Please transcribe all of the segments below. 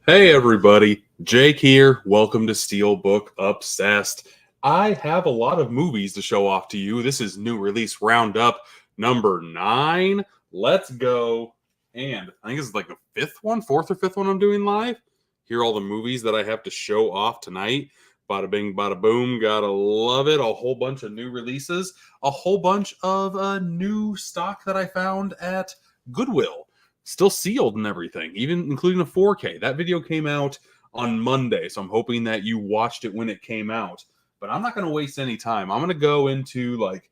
Hey everybody, Jake here. Welcome to Steelbook Obsessed. I have a lot of movies to show off to you. This is new release roundup number 9. Let's go. And I think this is like the fourth or fifth one I'm doing live. Here are all the movies that I have to show off tonight. Bada bing, bada boom. Gotta love it. A whole bunch of new releases, a whole bunch of new stock that I found at Goodwill. Still sealed and everything, even including a 4K. That video came out on Monday, so I'm hoping that you watched it when it came out. But I'm not going to waste any time. I'm going to go into like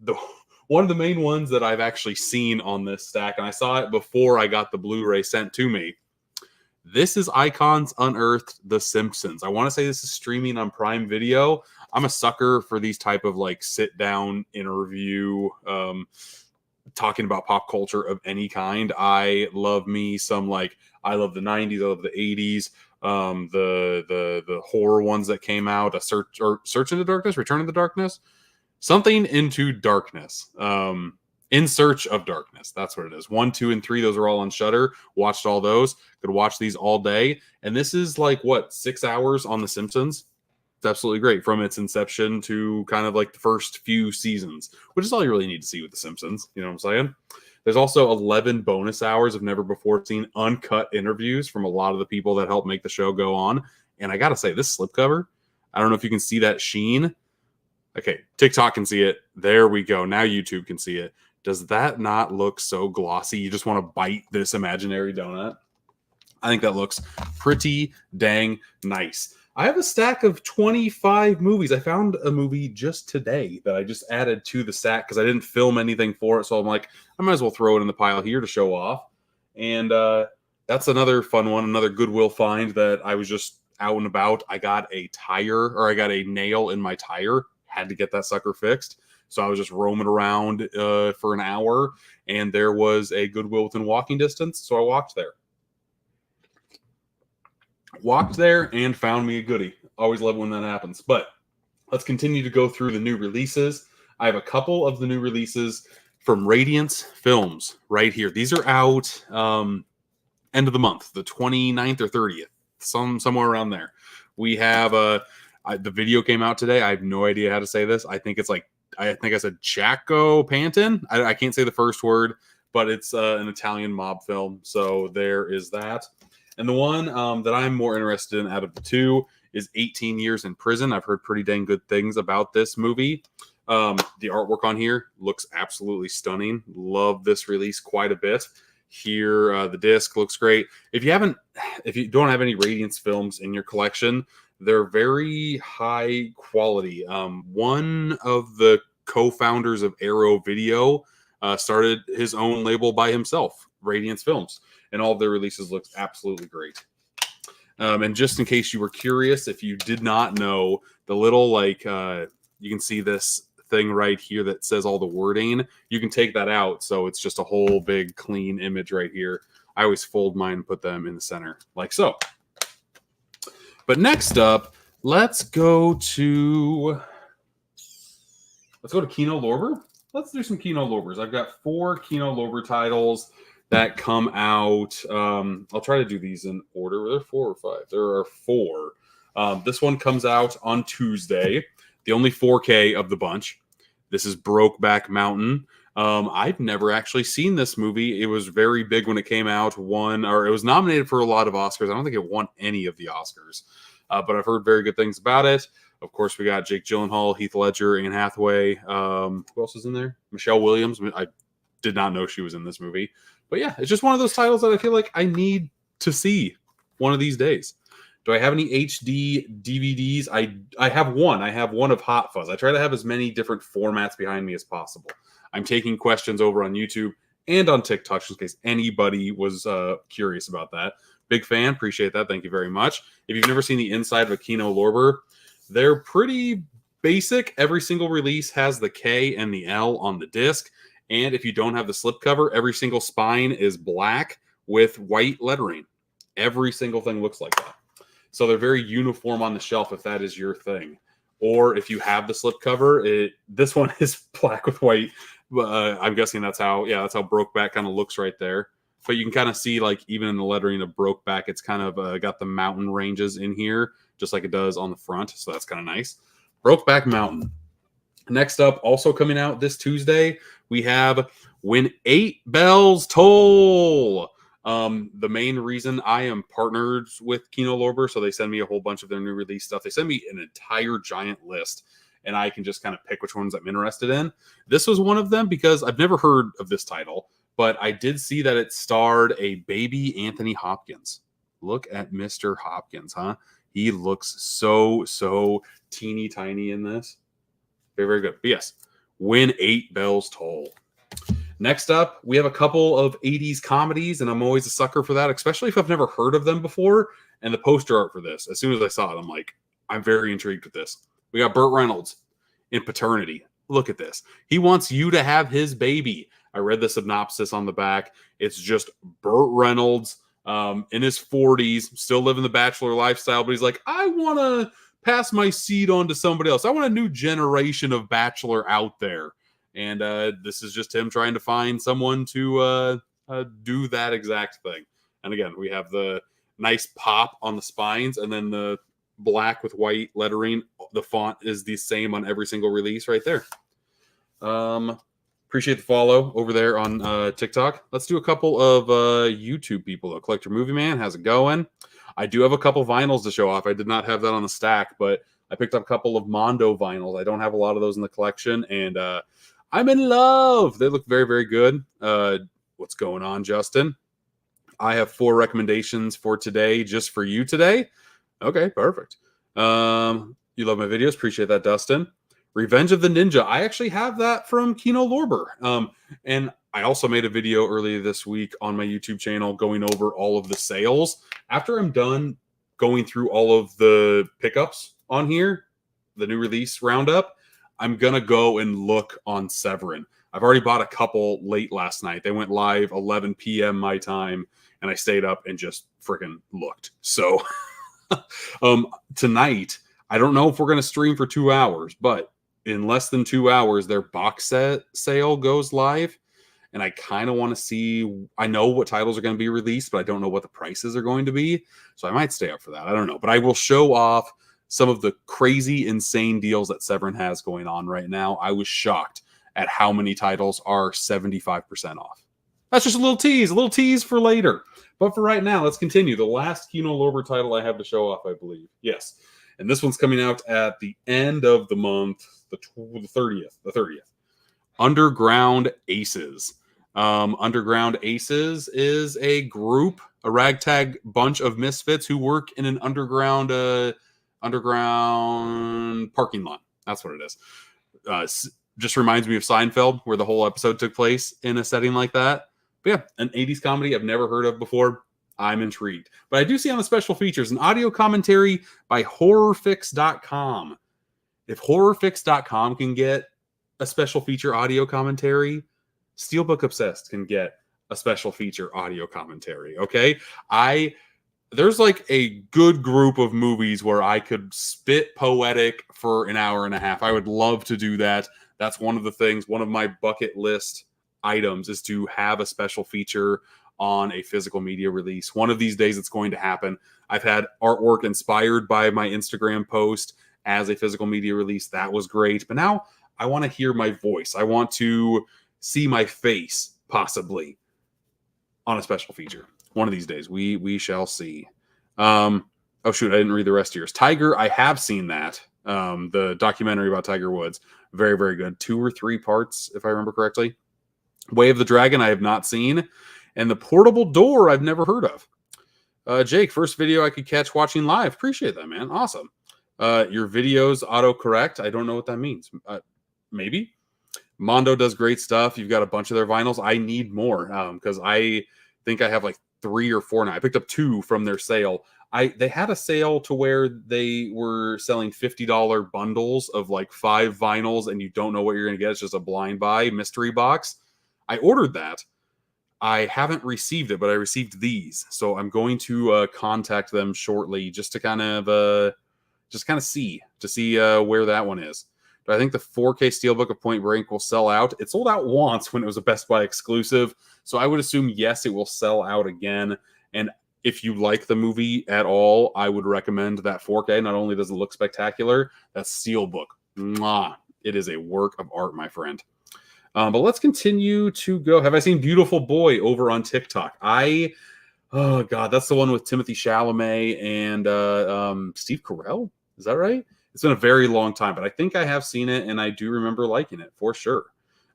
the one of the main ones that I've actually seen on this stack, and I saw it before I got the Blu-ray sent to me. This is Icons Unearthed: The Simpsons. I want to say this is streaming on Prime Video. I'm a sucker for these type of like sit-down interview talking about pop culture of any kind. I love me some like I love the 90s, I love the 80s, the horror ones that came out, Search into Darkness, Return of the Darkness, something into darkness. In Search of Darkness. That's what it is. 1, 2, and 3. Those are all on Shudder. Watched all those. Could watch these all day. And this is like what 6 hours on The Simpsons. It's absolutely great from its inception to kind of like the first few seasons, which is all you really need to see with The Simpsons. You know what I'm saying? There's also 11 bonus hours of never before seen uncut interviews from a lot of the people that helped make the show go on. And I got to say, this slipcover, I don't know if you can see that sheen. Okay, TikTok can see it. There we go. Now YouTube can see it. Does that not look so glossy? You just want to bite this imaginary donut? I think that looks pretty dang nice. I have a stack of 25 movies. I found a movie just today that I just added to the stack because I didn't film anything for it. So I'm like, I might as well throw it in the pile here to show off. And that's another fun one, another Goodwill find that I was just out and about. I got a nail in my tire. Had to get that sucker fixed. So I was just roaming around for an hour, and there was a Goodwill within walking distance. So I walked there and found me a goodie. Always love when that happens. But let's continue to go through the new releases. I have a couple of the new releases from Radiance Films right here. These are out end of the month, the 29th or 30th, somewhere around there. We have the video came out today. I have no idea how to say this. I think I said Chaco Panton. I can't say the first word, but it's an Italian mob film. So there is that. And the one that I'm more interested in out of the two is 18 Years in Prison. I've heard pretty dang good things about this movie. The artwork on here looks absolutely stunning. Love this release quite a bit. Here, the disc looks great. If you don't have any Radiance films in your collection, they're very high quality. One of the co-founders of Arrow Video started his own label by himself, Radiance Films. And all of their releases look absolutely great. And just in case you were curious, if you did not know, the little you can see this thing right here that says all the wording. You can take that out, so it's just a whole big clean image right here. I always fold mine and put them in the center, like so. But next up, let's go to Kino lorber. Let's do some Kino lorbers. I've got 4 Kino lorber titles that come out. I'll try to do these in order. Are there 4 or 5? There are 4. This one comes out on Tuesday. The only 4K of the bunch. This is Brokeback Mountain. I've never actually seen this movie. It was very big when it came out. It was nominated for a lot of Oscars. I don't think it won any of the Oscars, but I've heard very good things about it. Of course, we got Jake Gyllenhaal, Heath Ledger, Anne Hathaway. Who else is in there? Michelle Williams. I did not know she was in this movie. But yeah, it's just one of those titles that I feel like I need to see one of these days. Do I have any HD DVDs? I have one. I have one of Hot Fuzz. I try to have as many different formats behind me as possible. I'm taking questions over on YouTube and on TikTok just in case anybody was curious about that. Big fan. Appreciate that. Thank you very much. If you've never seen the inside of a Kino lorber, they're pretty basic. Every single release has the K and the L on the disc. And if you don't have the slipcover, every single spine is black with white lettering. Every single thing looks like that. So they're very uniform on the shelf if that is your thing. Or if you have the slipcover, this one is black with white. I'm guessing that's how Brokeback kind of looks right there. but you can kind of see, like, even in the lettering of Brokeback, it's kind of got the mountain ranges in here, just like it does on the front. So that's kind of nice. Brokeback Mountain. Next up, also coming out this Tuesday, we have When 8 Bells Toll. The main reason I am partnered with Kino Lorber, so they send me a whole bunch of their new release stuff. They send me an entire giant list, and I can just kind of pick which ones I'm interested in. This was one of them because I've never heard of this title, but I did see that it starred a baby Anthony Hopkins. Look at Mr. Hopkins, huh? He looks so teeny tiny in this. Very, very good. But yes, When 8 Bells Toll. Next up, we have a couple of 80s comedies, and I'm always a sucker for that, especially if I've never heard of them before. And the poster art for this, as soon as I saw it, I'm like, I'm very intrigued with this. We got Burt Reynolds in Paternity. Look at this. He wants you to have his baby. I read the synopsis on the back. It's just Burt Reynolds in his 40s, still living the bachelor lifestyle, but he's like, I want to pass my seed on to somebody else. I want a new generation of bachelor out there. And this is just him trying to find someone to do that exact thing. And again, we have the nice pop on the spines and then the black with white lettering. The font is the same on every single release right there. Appreciate the follow over there on TikTok. Let's do a couple of YouTube people. Collector Movie Man, how's it going? I do have a couple vinyls to show off. I did not have that on the stack, but I picked up a couple of Mondo vinyls. I don't have a lot of those in the collection, and I'm in love. They look very, very good. What's going on, Justin? I have 4 recommendations for today, just for you today. Okay, perfect. You love my videos. Appreciate that, Dustin. Revenge of the Ninja. I actually have that from Kino Lorber. And I also made a video earlier this week on my YouTube channel going over all of the sales. After I'm done going through all of the pickups on here, the new release roundup, I'm going to go and look on Severin. I've already bought a couple late last night. They went live 11 p.m. my time, and I stayed up and just freaking looked. So tonight, I don't know if we're going to stream for 2 hours, but in less than 2 hours, their box set sale goes live. And I kind of want to see, I know what titles are going to be released, but I don't know what the prices are going to be. So I might stay up for that. I don't know. But I will show off some of the crazy, insane deals that Severin has going on right now. I was shocked at how many titles are 75% off. That's just a little tease for later. But for right now, let's continue. The last Kino Lorber title I have to show off, I believe. Yes. And this one's coming out at the end of the month, the 30th. Underground Aces. Underground Aces is a group, a ragtag bunch of misfits who work in an underground parking lot. That's what it is. Just reminds me of Seinfeld, where the whole episode took place in a setting like that. But yeah, an 80s comedy I've never heard of before. I'm intrigued. But I do see on the special features an audio commentary by horrorfix.com. If horrorfix.com can get a special feature audio commentary, Steelbook Obsessed can get a special feature audio commentary. Okay, there's like a good group of movies where I could spit poetic for an hour and a half. I would love to do that. That's one of the things, one of my bucket list items is to have a special feature on a physical media release. One of these days it's going to happen. I've had artwork inspired by my Instagram post as a physical media release. That was great. But now I want to hear my voice. I want to see my face possibly on a special feature. One of these days, we shall see. Oh shoot, I didn't read the rest of yours. Tiger, I have seen that. The documentary about Tiger Woods. Very, very good. 2 or 3 parts, if I remember correctly. Way of the Dragon, I have not seen. And The Portable Door, I've never heard of. Jake, first video I could catch watching live. Appreciate that, man. Awesome. Your videos autocorrect. I don't know what that means. Maybe. Mondo does great stuff. You've got a bunch of their vinyls. I need more because I think I have like 3 or 4 now. I picked up 2 from their sale. They had a sale to where they were selling $50 bundles of like 5 vinyls, and you don't know what you're going to get. It's just a blind buy mystery box. I ordered that. I haven't received it, but I received these. So I'm going to contact them shortly just to kind of see where that one is. but I think the 4K Steelbook of Point Break will sell out. It sold out once when it was a Best Buy exclusive, so I would assume, yes, it will sell out again. And if you like the movie at all, I would recommend that 4K. Not only does it look spectacular, that Steelbook, mwah, it is a work of art, my friend. But let's continue to go. Have I seen Beautiful Boy over on TikTok? Oh God, that's the one with Timothée Chalamet and Steve Carell. Is that right? It's been a very long time, but I think I have seen it, and I do remember liking it for sure.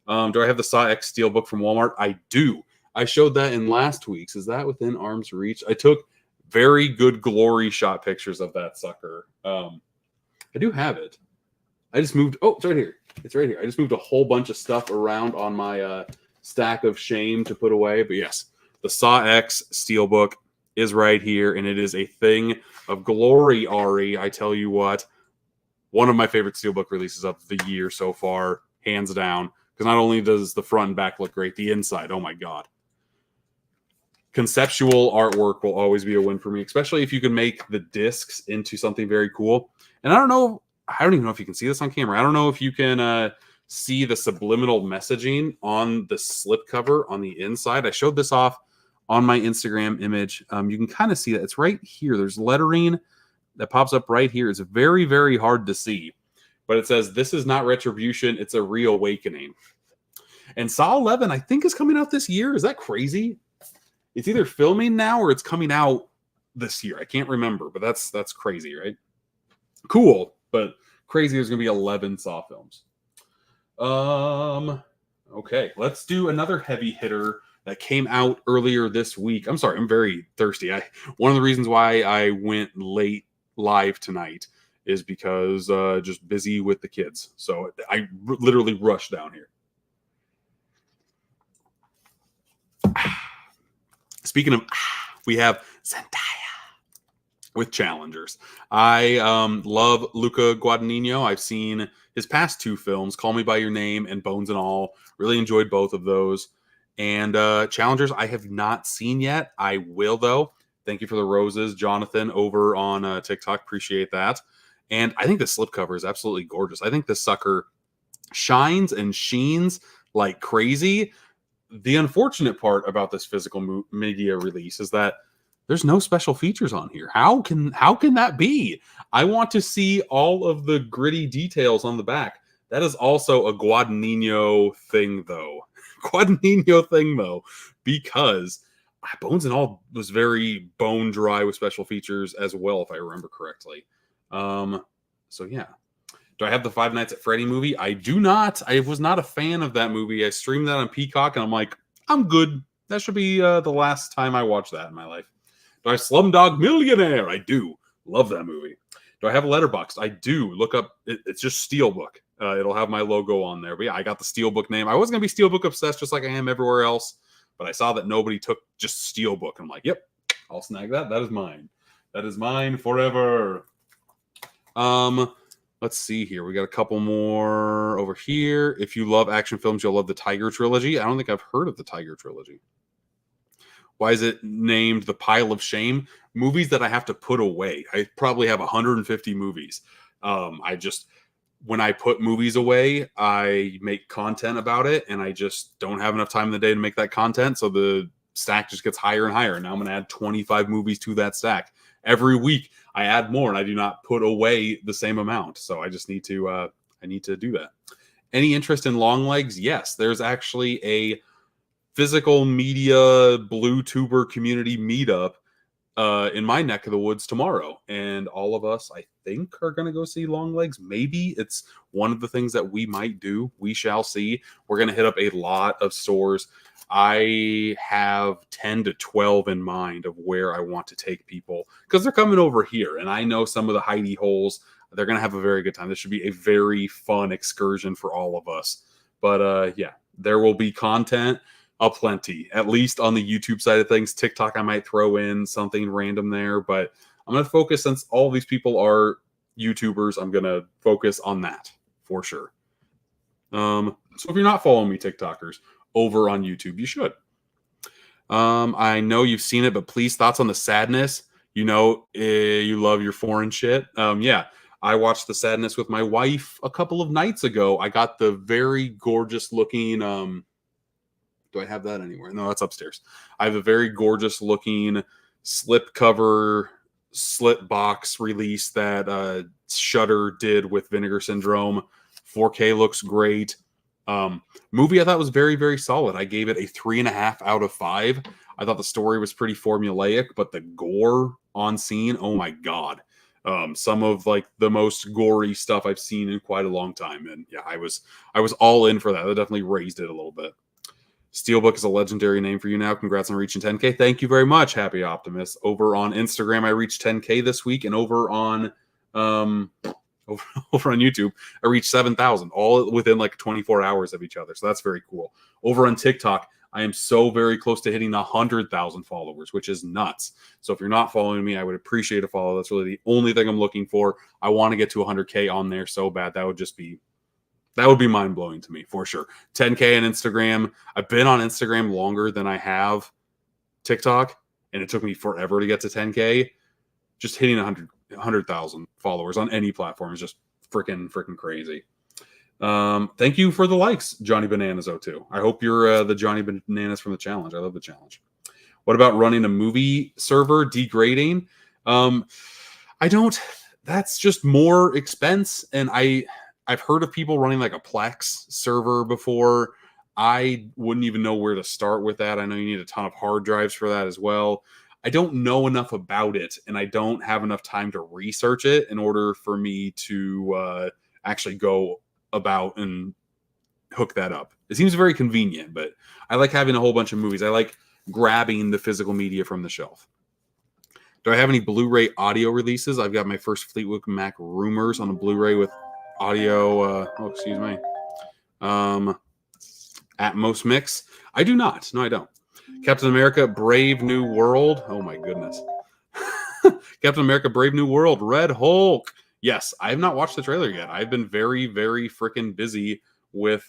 Do I have the Saw X Steelbook from Walmart? I do. I showed that in last week's. Is that within arm's reach? I took very good glory shot pictures of that sucker. I do have it. I just moved. Oh, it's right here. It's right here. I just moved a whole bunch of stuff around on my stack of shame to put away. But yes, the Saw X Steelbook is right here, and it is a thing of glory, Ari. I tell you what, one of my favorite Steelbook releases of the year so far, hands down. Because not only does the front and back look great, the inside, oh my God. Conceptual artwork will always be a win for me, especially if you can make the discs into something very cool. And I don't even know if you can see this on camera. I don't know if you can see the subliminal messaging on the slipcover on the inside. I showed this off on my Instagram image. You can kind of see that. It's right here. There's lettering that pops up right here. It's very, very hard to see. But it says, "This is not retribution. It's a reawakening." And Saw 11, I think, is coming out this year. Is that crazy? It's either filming now or it's coming out this year. I can't remember, but that's crazy, right? Cool, but crazy. There's going to be 11 Saw films. Okay, let's do another heavy hitter that came out earlier this week. I'm sorry, I'm very thirsty. One of the reasons why I went late live tonight is because just busy with the kids. So I literally rushed down here. Speaking of, we have Zendaya with Challengers. I love Luca Guadagnino. I've seen his past two films, Call Me By Your Name and Bones and All. Really enjoyed both of those. And Challengers I have not seen yet. I will, though. Thank you for the roses, Jonathan, over on TikTok. Appreciate that. And I think the slipcover is absolutely gorgeous. I think this sucker shines and sheens like crazy. The unfortunate part about this physical media release is that there's no special features on here. How can that be? I want to see all of the gritty details on the back. That is also a Guadagnino thing, though. Because Bones and All was very bone dry with special features as well, if I remember correctly. So yeah. Do I have the Five Nights at Freddy movie? I do not. I was not a fan of that movie. I streamed that on Peacock, and I'm like, I'm good. That should be the last time I watch that in my life. Do I have Slumdog Millionaire? I do. Love that movie. Do I have a Letterboxd? I do. Look up. It's just Steelbook. It'll have my logo on there. But yeah, I got the Steelbook name. I was going to be Steelbook obsessed just like I am everywhere else. But I saw that nobody took just Steelbook. I'm like, yep, I'll snag that. That is mine. That is mine forever. Let's see here. We got a couple more over here. If you love action films, you'll love the Tiger Trilogy. I don't think I've heard of the Tiger Trilogy. Why is it named The Pile of Shame? Movies that I have to put away. I probably have 150 movies. When I put movies away, I make content about it, and I just don't have enough time in the day to make that content. So the stack just gets higher and higher. Now I'm going to add 25 movies to that stack. Every week I add more, and I do not put away the same amount. So I just need to, I need to do that. Any interest in long legs? Yes, there's actually a physical media blue tuber community meetup in my neck of the woods tomorrow. And all of us, I think, are going to go see long legs. Maybe it's one of the things that we might do. We shall see. We're going to hit up a lot of stores. I have 10 to 12 in mind of where I want to take people because they're coming over here. And I know some of the hidey holes. They're going to have a very good time. This should be a very fun excursion for all of us. But yeah, there will be content aplenty, at least on the YouTube side of things. TikTok, I might throw in something random there. But I'm going to focus, since all these people are YouTubers, I'm going to focus on that for sure. So if you're not following me, TikTokers, over on YouTube, you should. I know you've seen it, but please, thoughts on The Sadness. You know, you love your foreign shit. Yeah, I watched The Sadness with my wife a couple of nights ago. I got the very gorgeous looking. Do I have that anywhere? No, that's upstairs. I have a very gorgeous looking slipcover slip box release that Shudder did with Vinegar Syndrome. 4K looks great. Movie I thought was very, very solid. I gave it a 3.5 out of 5. I thought the story was pretty formulaic, but the gore on scene, oh my god. Some of like the most gory stuff I've seen in quite a long time. And yeah, I was all in for that. That definitely raised it a little bit. Steelbook is a legendary name for you now. Congrats on reaching 10K. Thank you very much, Happy Optimist. Over on Instagram, I reached 10K this week, and over on YouTube, I reached 7,000, all within like 24 hours of each other. So that's very cool. Over on TikTok, I am so very close to hitting 100,000 followers, which is nuts. So if you're not following me, I would appreciate a follow. That's really the only thing I'm looking for. I want to get to 100K on there so bad. That would be mind-blowing to me, for sure. 10K on Instagram. I've been on Instagram longer than I have TikTok, and it took me forever to get to 10K. Just hitting 100,000 followers on any platform is just freaking crazy. Thank you for the likes, Johnny Bananas 02. I hope you're the Johnny Bananas from the challenge. I love the challenge. What about running a movie server degrading? I don't. That's just more expense, and I've heard of people running like a Plex server before. I wouldn't even know where to start with that. I know you need a ton of hard drives for that as well. I don't know enough about it, and I don't have enough time to research it in order for me to actually go about and hook that up. It seems very convenient, but I like having a whole bunch of movies. I like grabbing the physical media from the shelf. Do I have any Blu-ray audio releases? I've got my first Fleetwood Mac Rumors on a Blu-ray with audio. Atmos mix. I do not. No, I don't. Captain America Brave New World. Oh my goodness. Captain America Brave New World. Red Hulk. Yes, I have not watched the trailer yet. I've been very, very freaking busy with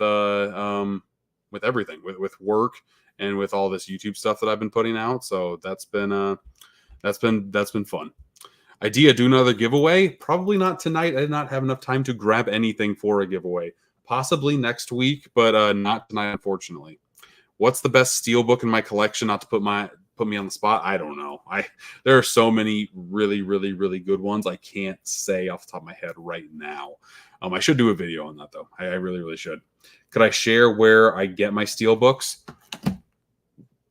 everything, with work and with all this YouTube stuff that I've been putting out. So that's been fun. Idea, do another giveaway? Probably not tonight. I did not have enough time to grab anything for a giveaway. Possibly next week, but not tonight, unfortunately. What's the best steelbook in my collection? Not to put me on the spot. I don't know. There are so many really, really, really good ones. I can't say off the top of my head right now. I should do a video on that though. I really, really should. Could I share where I get my steelbooks?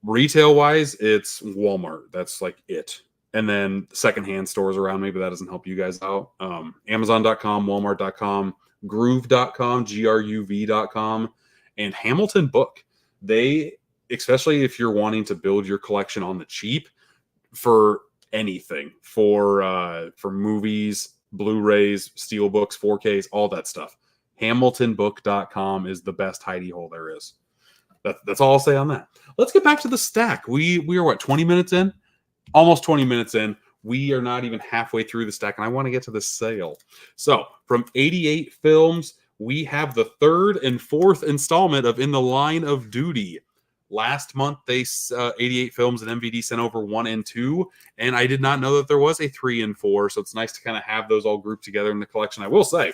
Retail wise, it's Walmart. That's like it. And then secondhand stores around me, but that doesn't help you guys out. Amazon.com, Walmart.com, Groove.com, Gruv.com, and Hamilton Book. They, especially if you're wanting to build your collection on the cheap for anything, for movies, Blu-rays, steelbooks, 4Ks, all that stuff. HamiltonBook.com is the best hidey hole there is. That's all I'll say on that. Let's get back to the stack. We are what, 20 minutes in? Almost 20 minutes in. We are not even halfway through the stack, and I want to get to the sale. So from 88 films, we have the third and fourth installment of In the Line of Duty. Last month, 88 films and MVD sent over 1 and 2, and I did not know that there was a 3 and 4, so it's nice to kind of have those all grouped together in the collection. I will say,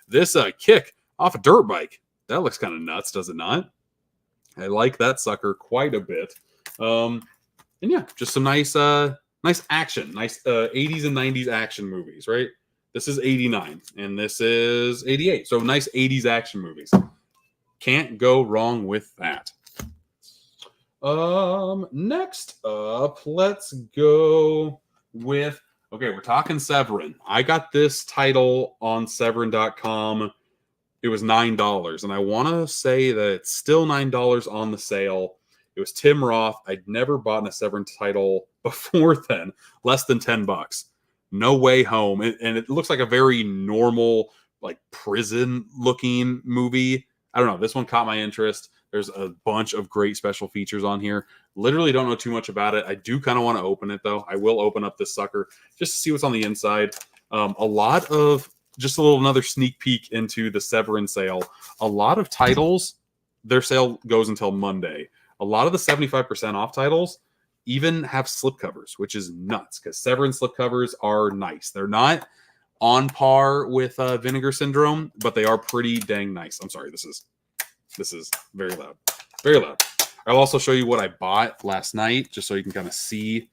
this kick off a dirt bike, that looks kind of nuts, does it not? I like that sucker quite a bit. And yeah, just some nice action, nice 80s and 90s action movies, right? This is 89, and this is 88. So nice 80s action movies. Can't go wrong with that. Next up, let's go with, okay, we're talking Severin. I got this title on Severin.com. It was $9, and I want to say that it's still $9 on the sale. It was Tim Roth. I'd never bought a Severin title before then. Less than $10. No Way Home. And it looks like a very normal, like prison-looking movie. I don't know. This one caught my interest. There's a bunch of great special features on here. Literally don't know too much about it. I do kind of want to open it, though. I will open up this sucker just to see what's on the inside. A lot of, just another sneak peek into the Severin sale. A lot of titles, their sale goes until Monday. A lot of the 75% off titles even have slipcovers, which is nuts because Severin slipcovers are nice. They're not on par with Vinegar Syndrome, but they are pretty dang nice. I'm sorry, this is very loud. Very loud. I'll also show you what I bought last night, just so you can kind of see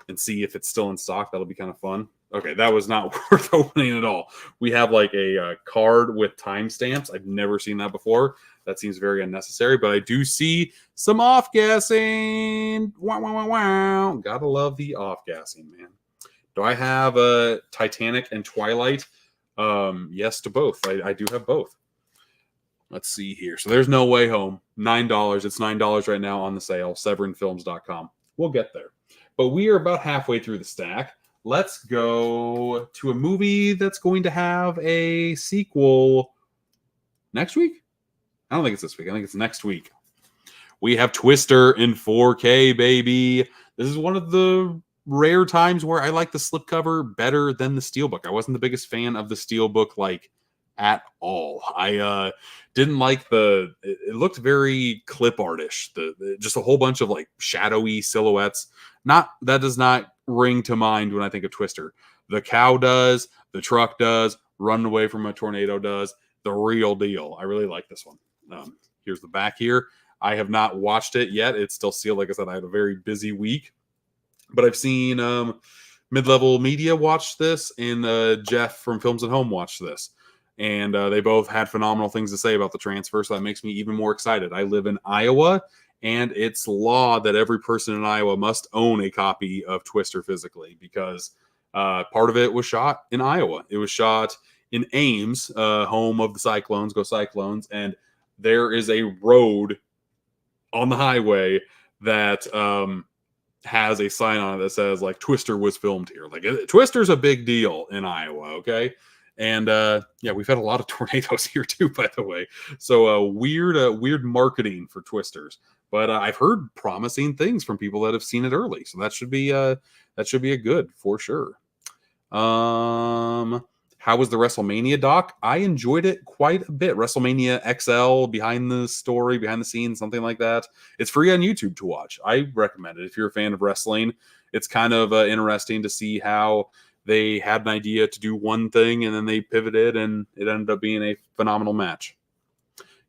if it's still in stock. That'll be kind of fun. Okay, that was not worth opening at all. We have like a card with timestamps. I've never seen that before. That seems very unnecessary, but I do see some off-gassing. Wow, wow, wow, wow. Gotta love the off-gassing, man. Do I have a Titanic and Twilight? Yes to both. I do have both. Let's see here. So there's No Way Home. $9. It's $9 right now on the sale. SeverinFilms.com. We'll get there. But we are about halfway through the stack. Let's go to a movie that's going to have a sequel next week. I don't think it's this week. I think it's next week. We have Twister in 4K, baby. This is one of the rare times where I like the slipcover better than the steelbook. I wasn't the biggest fan of the steelbook, like, at all. I didn't like it looked very clip artish. Just a whole bunch of like shadowy silhouettes. That does not ring to mind when I think of Twister. The cow does, the truck does, run away from a tornado does, the real deal. I really like this one. Here's the back here. I have not watched it yet. It's still sealed. Like I said, I had a very busy week, but I've seen Mid-Level Media watch this, and Jeff from Films at Home watched this. And they both had phenomenal things to say about the transfer, so that makes me even more excited. I live in Iowa, and it's law that every person in Iowa must own a copy of Twister physically, because part of it was shot in Iowa. It was shot in Ames, home of the Cyclones. Go Cyclones. And there is a road on the highway that has a sign on it that says, like, Twister was filmed here. Like, Twister's a big deal in Iowa, okay? And yeah, we've had a lot of tornadoes here too, by the way. So weird marketing for Twisters. But I've heard promising things from people that have seen it early, so that should be a good for sure. How was the WrestleMania doc? I enjoyed it quite a bit. WrestleMania XL, behind the story, behind the scenes, something like that. It's free on YouTube to watch. I recommend it if you're a fan of wrestling. It's kind of interesting to see how they had an idea to do one thing and then they pivoted and it ended up being a phenomenal match.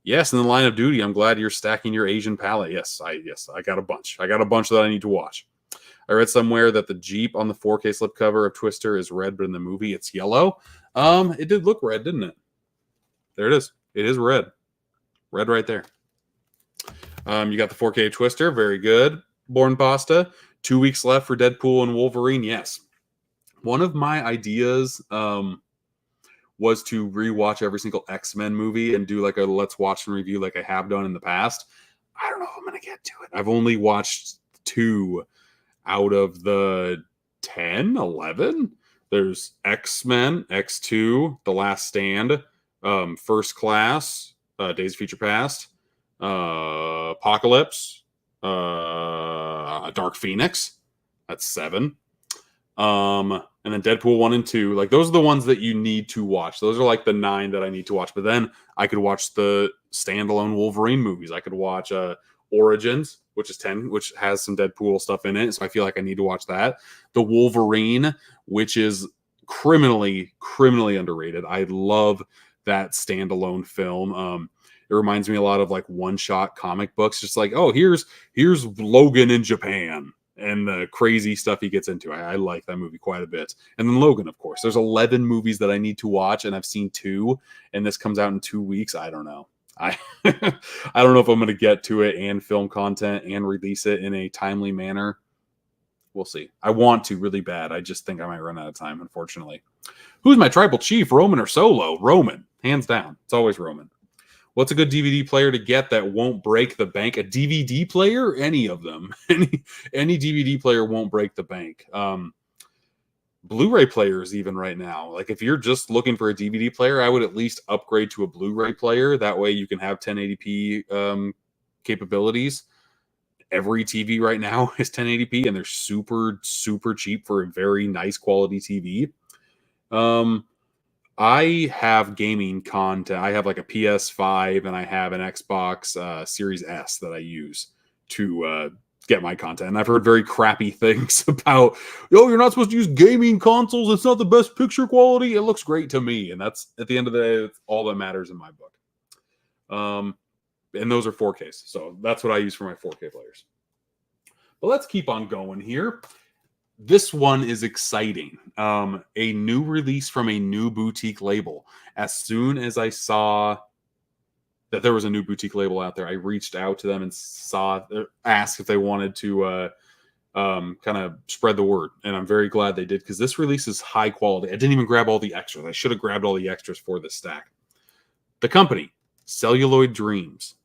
Yes, in the Line of Duty, I'm glad you're stacking your Asian palette. Yes, I got a bunch. I got a bunch that I need to watch. I read somewhere that the Jeep on the 4K slipcover of Twister is red, but in the movie it's yellow. It did look red, didn't it? There it is. It is red. Red right there. You got the 4K Twister. Very good. Born Pasta. 2 weeks left for Deadpool and Wolverine. Yes. One of my ideas was to rewatch every single X-Men movie and do like a let's watch and review like I have done in the past. I don't know if I'm going to get to it. I've only watched 2 out of the 10, 11. There's X-Men, X2, The Last Stand, First Class, Days of Future Past, Apocalypse, Dark Phoenix. That's 7. And then Deadpool 1 and 2. Like, those are the ones that you need to watch. Those are like the 9 that I need to watch. But then I could watch the standalone Wolverine movies. I could watch Origins, which is 10, which has some Deadpool stuff in it. So I feel like I need to watch that. The Wolverine, which is criminally underrated. I love that standalone film. It reminds me a lot of like one-shot comic books. Just like, oh, here's Logan in Japan and the crazy stuff he gets into. I like that movie quite a bit. And then Logan, of course. There's 11 movies that I need to watch, and I've seen 2, and this comes out in 2 weeks. I don't know. I don't know if I'm going to get to it and film content and release it in a timely manner. We'll see. I want to really bad. I just think I might run out of time, unfortunately. Who's my tribal chief, Roman or Solo? Roman, hands down. It's always Roman. What's a good DVD player to get that won't break the bank? A DVD player? Any of them. Any DVD player won't break the bank. Blu-ray players even right now. Like, if you're just looking for a DVD player, I would at least upgrade to a Blu-ray player. That way you can have 1080p capabilities. Every TV right now is 1080p, and they're super cheap for a very nice quality TV. I have gaming content. I have like a PS5 and I have an Xbox Series S that I use to get my content. And I've heard very crappy things about, oh, you're not supposed to use gaming consoles. It's not the best picture quality. It looks great to me. And that's, at the end of the day, that's all that matters in my book. And those are 4Ks. So that's what I use for my 4K players. But let's keep on going here. This one is exciting. A new release from a new boutique label. As soon as I saw that there was a new boutique label out there, I reached out to them and asked if they wanted to kind of spread the word. And I'm very glad they did, because this release is high quality. I didn't even grab all the extras. I should have grabbed all the extras for this stack. The company, Celluloid Dreams.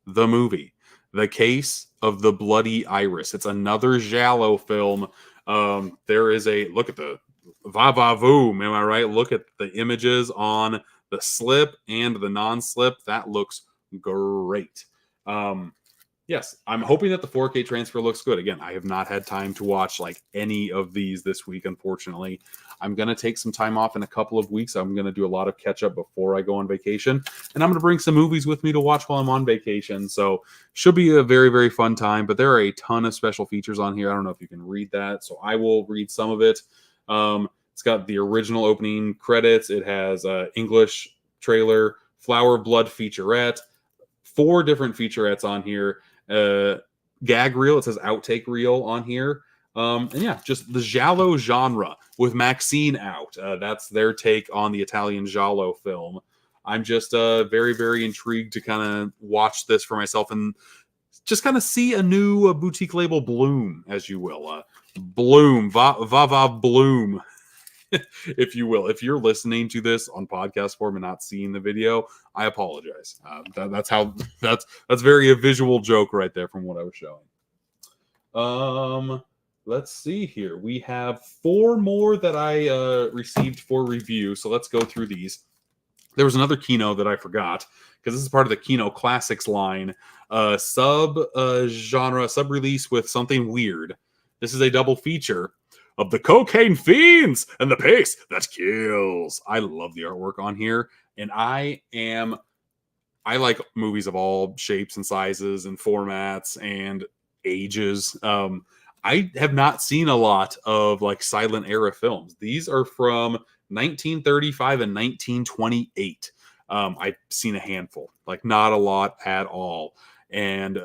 The movie, The Case of the Bloody Iris. It's another giallo film. There is a, look at the va-va-voom, am I right? Look at the images on the slip and the non-slip. That looks great. Yes, I'm hoping that the 4K transfer looks good. Again, I have not had time to watch like any of these this week, unfortunately. I'm going to take some time off in a couple of weeks. I'm going to do a lot of catch up before I go on vacation. And I'm going to bring some movies with me to watch while I'm on vacation. So should be a very, very fun time. But there are a ton of special features on here. I don't know if you can read that, so I will read some of it. It's got the original opening credits. It has English trailer, Flower of Blood featurette, 4 different featurettes on here. Gag reel, it says outtake reel on here. And yeah, just the giallo genre with Maxine out. That's their take on the Italian giallo film. I'm just very, very intrigued to kind of watch this for myself and just kind of see a new boutique label bloom, as you will. Bloom, va bloom, if you will. If you're listening to this on podcast form and not seeing the video, I apologize. That's very a visual joke right there from what I was showing. Let's see here. We have 4 more that I received for review. So let's go through these. There was another Kino that I forgot, because this is part of the Kino Classics line. Sub-genre, sub-release with something weird. This is a double feature of the Cocaine Fiends and the Pace That Kills. I love the artwork on here. And I like movies of all shapes and sizes and formats and ages. I have not seen a lot of like silent era films. These are from 1935 and 1928. I've seen a handful, like not a lot at all. And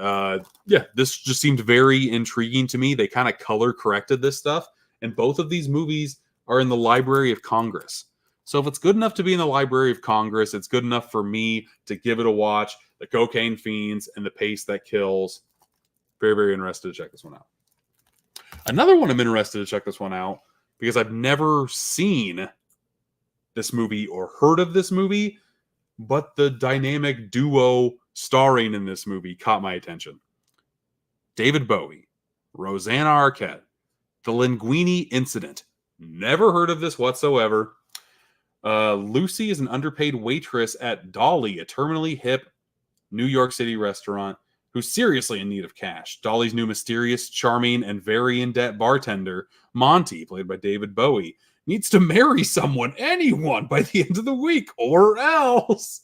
yeah, this just seemed very intriguing to me. They kind of color corrected this stuff. And both of these movies are in the Library of Congress. So if it's good enough to be in the Library of Congress, it's good enough for me to give it a watch. The Cocaine Fiends and the Pace That Kills. Very, very interested to check this one out. Another one I'm interested to check this one out, because I've never seen this movie or heard of this movie, but the dynamic duo starring in this movie caught my attention. David Bowie, Rosanna Arquette, The Linguini Incident. Never heard of this whatsoever. Lucy is an underpaid waitress at Dolly, a terminally hip New York City restaurant, who's seriously in need of cash. Dolly's new mysterious, charming, and very in-debt bartender, Monty, played by David Bowie, needs to marry someone, anyone, by the end of the week, or else.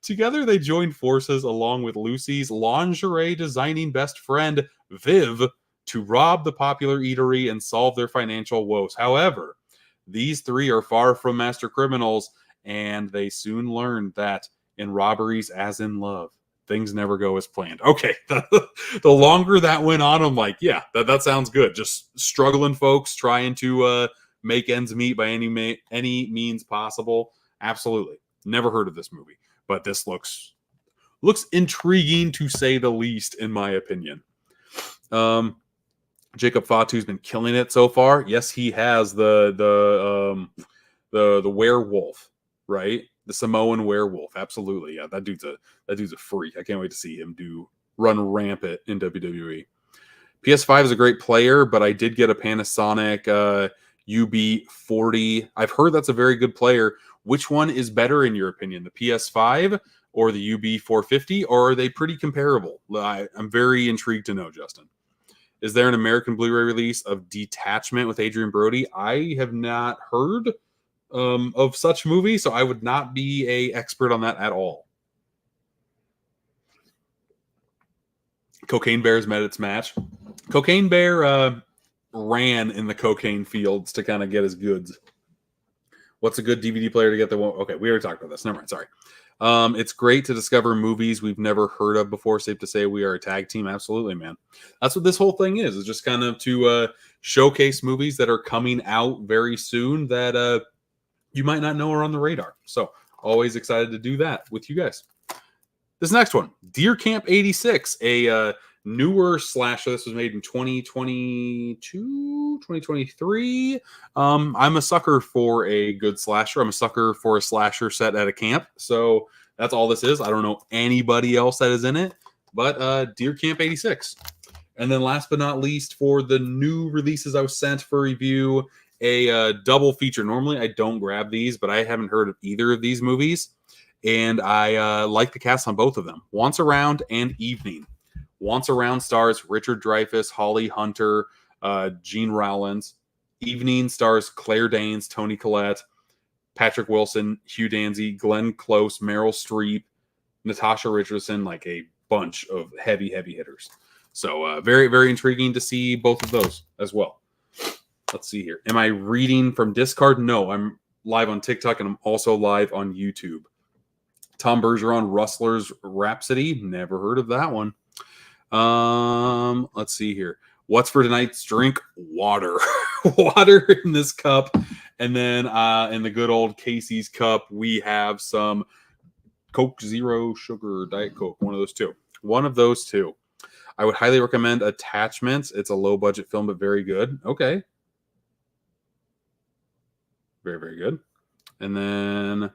Together, they join forces along with Lucy's lingerie-designing best friend, Viv, to rob the popular eatery and solve their financial woes. However, these 3 are far from master criminals, and they soon learn that in robberies as in love, things never go as planned. Okay, the longer that went on, I'm like, yeah, that sounds good. Just struggling folks trying to make ends meet by any means possible. Absolutely. Never heard of this movie, but this looks intriguing to say the least, in my opinion. Jacob Fatu's been killing it so far. Yes, he has the werewolf, right? The Samoan werewolf. Absolutely. Yeah, that dude's a freak. I can't wait to see him run rampant in WWE. PS5 is a great player, but I did get a Panasonic UB40. I've heard that's a very good player. Which one is better in your opinion, the PS5 or the UB450, or are they pretty comparable? I'm very intrigued to know, Justin. Is there an American Blu-ray release of Detachment with Adrian Brody? I have not heard of such movie, so I would not be a expert on that at all. Cocaine Bears met its match. Cocaine Bear ran in the cocaine fields to kind of get his goods. What's a good DVD player to get the one? Okay, we already talked about this. Never mind. Sorry. It's great to discover movies we've never heard of before. Safe to say we are a tag team. Absolutely, man. That's what this whole thing is. It's just kind of to showcase movies that are coming out very soon that you might not know are on the radar. So always excited to do that with you guys. This next one, Deer Camp 86, a newer slasher. This was made in 2022, 2023. I'm a sucker for a good slasher. I'm a sucker for a slasher set at a camp. So that's all this is. I don't know anybody else that is in it, but Deer Camp 86. And then last but not least, for the new releases I was sent for review, a double feature. Normally I don't grab these, but I haven't heard of either of these movies. And I like the cast on both of them. Once Around and Evening. Once Around stars Richard Dreyfuss, Holly Hunter, Gene Rowlands. Evening stars Claire Danes, Toni Collette, Patrick Wilson, Hugh Danzy, Glenn Close, Meryl Streep, Natasha Richardson, like a bunch of heavy hitters. So very, very intriguing to see both of those as well. Let's see here. Am I reading from Discard? No, I'm live on TikTok and I'm also live on YouTube. Tom Bergeron, Rustler's Rhapsody. Never heard of that one. Let's see here. What's for tonight's drink? Water. Water in this cup. And then in the good old Casey's cup, we have some Coke Zero Sugar Diet Coke. One of those two. One of those two. I would highly recommend Attachments. It's a low-budget film, but very good. Okay. Very, very good. And then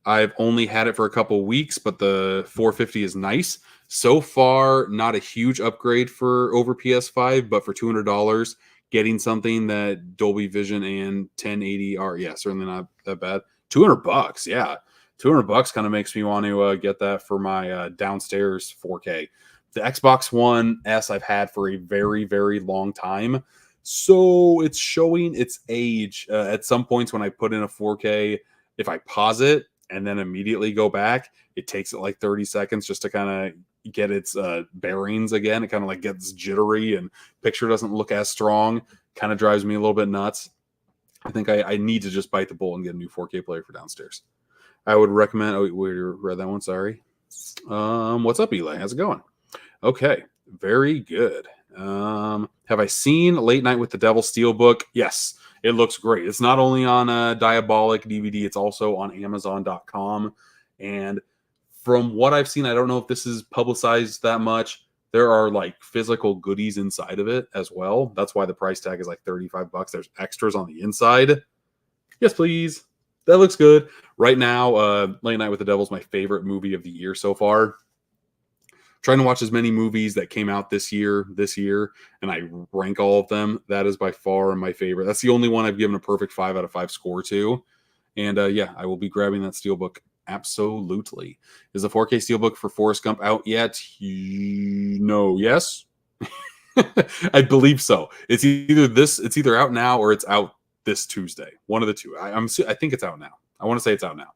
I've only had it for a couple weeks, but the 450 is nice. So far, not a huge upgrade for over PS5, but for $200, getting something that Dolby Vision and 1080 are, yeah, certainly not that bad. $200, yeah. $200 kind of makes me want to get that for my downstairs 4K. The Xbox One S I've had for a very, very long time. So it's showing its age. At some points when I put in a 4K, if I pause it, and then immediately go back, it takes it like 30 seconds just to kind of get its bearings again. It kind of like gets jittery and picture doesn't look as strong. Kind of drives me a little bit nuts. I think I need to just bite the bullet and get a new 4K player for downstairs. I would recommend, oh, we read that one, sorry. What's up, Eli? How's it going? Okay, very good. Have I seen Late Night with the Devil Steelbook? Yes. It looks great. It's not only on Diabolic DVD, it's also on Amazon.com. And from what I've seen, I don't know if this is publicized that much. There are like physical goodies inside of it as well. That's why the price tag is like $35. There's extras on the inside. Yes, please. That looks good. Right now, Late Night with the Devil is my favorite movie of the year so far. Trying to watch as many movies that came out this year, and I rank all of them. That is by far my favorite. That's the only one I've given a perfect 5 out of 5 score to. And yeah, I will be grabbing that Steelbook. Absolutely. Is the 4K Steelbook for Forrest Gump out yet? No. Yes? I believe so. It's either out now or it's out this Tuesday. One of the two. I think it's out now. I want to say it's out now.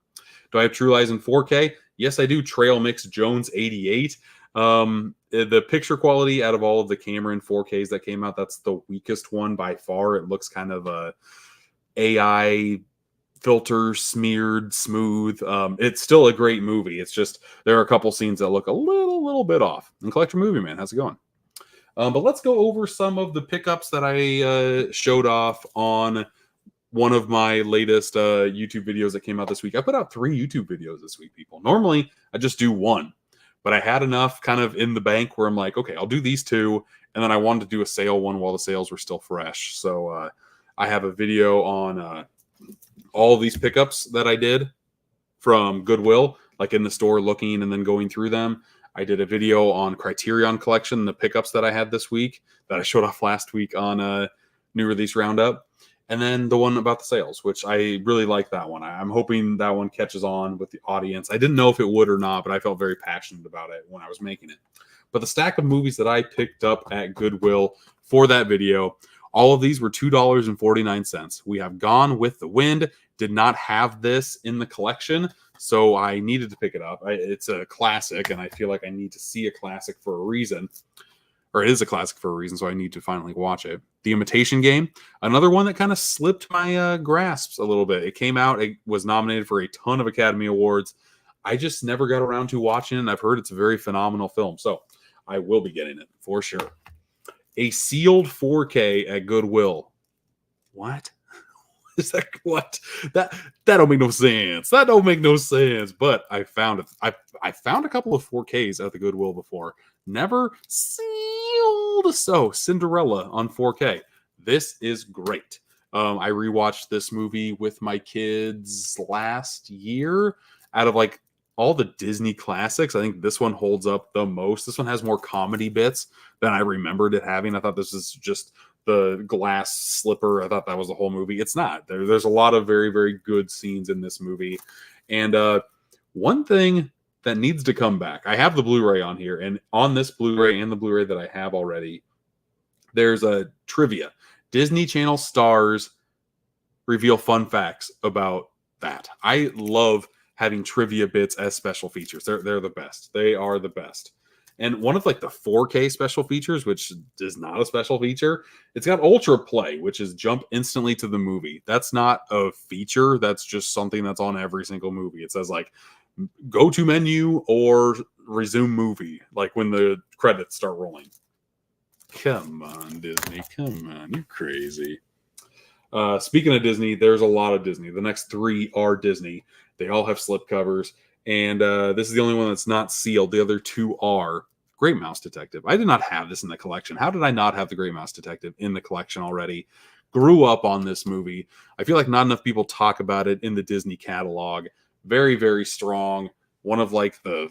Do I have True Lies in 4K? Yes, I do. Trail Mix Jones 88. The picture quality out of all of the Cameron 4Ks that came out, that's the weakest one by far. It looks kind of a AI filter smeared smooth. It's still a great movie. It's just there are a couple scenes that look a little bit off. And Collector Movie Man, how's it going? But let's go over some of the pickups that I showed off on one of my latest YouTube videos that came out this week. I put out 3 YouTube videos this week, people. Normally, I just do 1. But I had enough kind of in the bank where I'm like, okay, I'll do these 2. And then I wanted to do a sale one while the sales were still fresh. So I have a video on all of these pickups that I did from Goodwill, like in the store looking and then going through them. I did a video on Criterion Collection, the pickups that I had this week that I showed off last week on New Release Roundup. And then the one about the sales, which I really like that one. I'm hoping that one catches on with the audience. I didn't know if it would or not, but I felt very passionate about it when I was making it. But the stack of movies that I picked up at Goodwill for that video, all of these were $2.49. We have Gone with the Wind. Did not have this in the collection, so I needed to pick it up. It's a classic, and I feel like I need to see a classic for a reason. or it is a classic for a reason, so I need to finally watch it. The Imitation Game, another one that kind of slipped my grasps a little bit. It came out, it was nominated for a ton of Academy Awards. I just never got around to watching it, and I've heard it's a very phenomenal film, so I will be getting it for sure. A sealed 4K at Goodwill. What? Is that what? That don't make no sense. That don't make no sense. But I found it. I found a couple of 4Ks at the Goodwill before. Never sealed. So Cinderella on 4K. This is great. I rewatched this movie with my kids last year. Out of like all the Disney classics, I think this one holds up the most. This one has more comedy bits than I remembered it having. I thought this is just the glass slipper. I thought that was the whole movie. It's not. There's a lot of very, very good scenes in this movie. And one thing that needs to come back, I have the Blu-ray on here, and on this Blu-ray and the Blu-ray that I have already, there's a trivia. Disney Channel stars reveal fun facts about that. I love having trivia bits as special features. They're the best. They are the best. And one of like the 4K special features, which is not a special feature, it's got Ultra Play, which is jump instantly to the movie. That's not a feature. That's just something that's on every single movie. It says like go to menu or resume movie, like when the credits start rolling. Come on, Disney. Come on. You're crazy. Speaking of Disney, there's a lot of Disney. The next 3 are Disney. They all have slip covers. And this is the only one that's not sealed. The other 2 are Great Mouse Detective. I did not have this in the collection. How did I not have the Great Mouse Detective in the collection already? Grew up on this movie. I feel like not enough people talk about it in the Disney catalog. Very, very strong. One of like the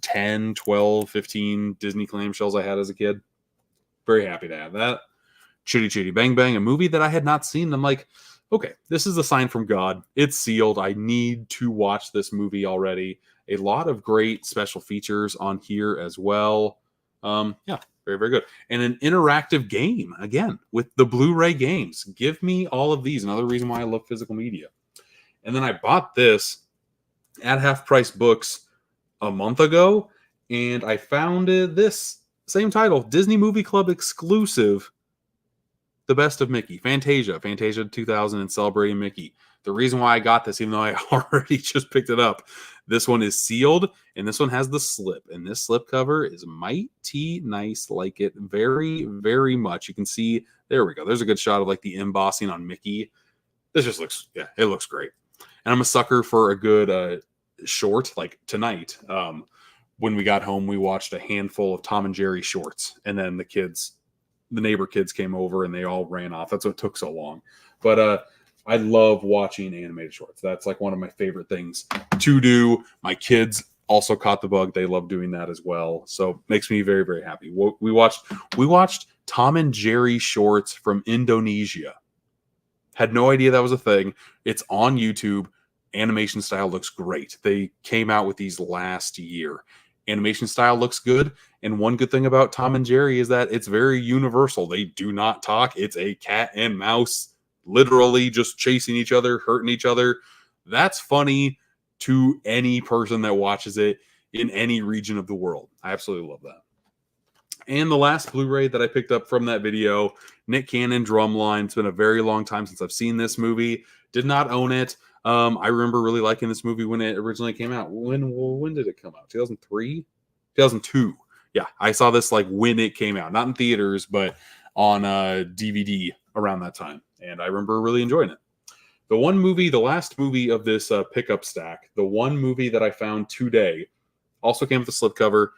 10, 12, 15 Disney clamshells I had as a kid. Very happy to have that. Chitty Chitty Bang Bang, a movie that I had not seen. I'm like, okay, this is a sign from God. It's sealed. I need to watch this movie already. A lot of great special features on here as well. Yeah, very, very good. And an interactive game, again, with the Blu-ray games. Give me all of these. Another reason why I love physical media. And then I bought this at Half Price Books a month ago, and I found this same title, Disney Movie Club exclusive, The Best of Mickey, Fantasia 2000 and Celebrating Mickey. The reason why I got this, even though I already just picked it up, this one is sealed, and this one has the slip, and this slip cover is mighty nice, like it very, very much. You can see, there we go. There's a good shot of like the embossing on Mickey. This just looks, yeah, it looks great. And I'm a sucker for a good short, like tonight. When we got home, we watched a handful of Tom and Jerry shorts, and then the neighbor kids came over and they all ran off. That's what took so long. But I love watching animated shorts. That's like one of my favorite things to do. My kids also caught the bug. They love doing that as well. So makes me very, very happy. We watched Tom and Jerry shorts from Indonesia. Had no idea that was a thing. It's on YouTube. Animation style looks great. They came out with these last year. Animation style looks good. And one good thing about Tom and Jerry is that it's very universal. They do not talk. It's a cat and mouse literally just chasing each other, hurting each other. That's funny to any person that watches it in any region of the world. I absolutely love that. And the last Blu-ray that I picked up from that video, Nick Cannon, Drumline. It's been a very long time since I've seen this movie. Did not own it. I remember really liking this movie when it originally came out. When did it come out? 2003? 2002. Yeah, I saw this like when it came out. Not in theaters, but on DVD around that time. And I remember really enjoying it. The last movie of this pickup stack, the one movie that I found today, also came with a slipcover,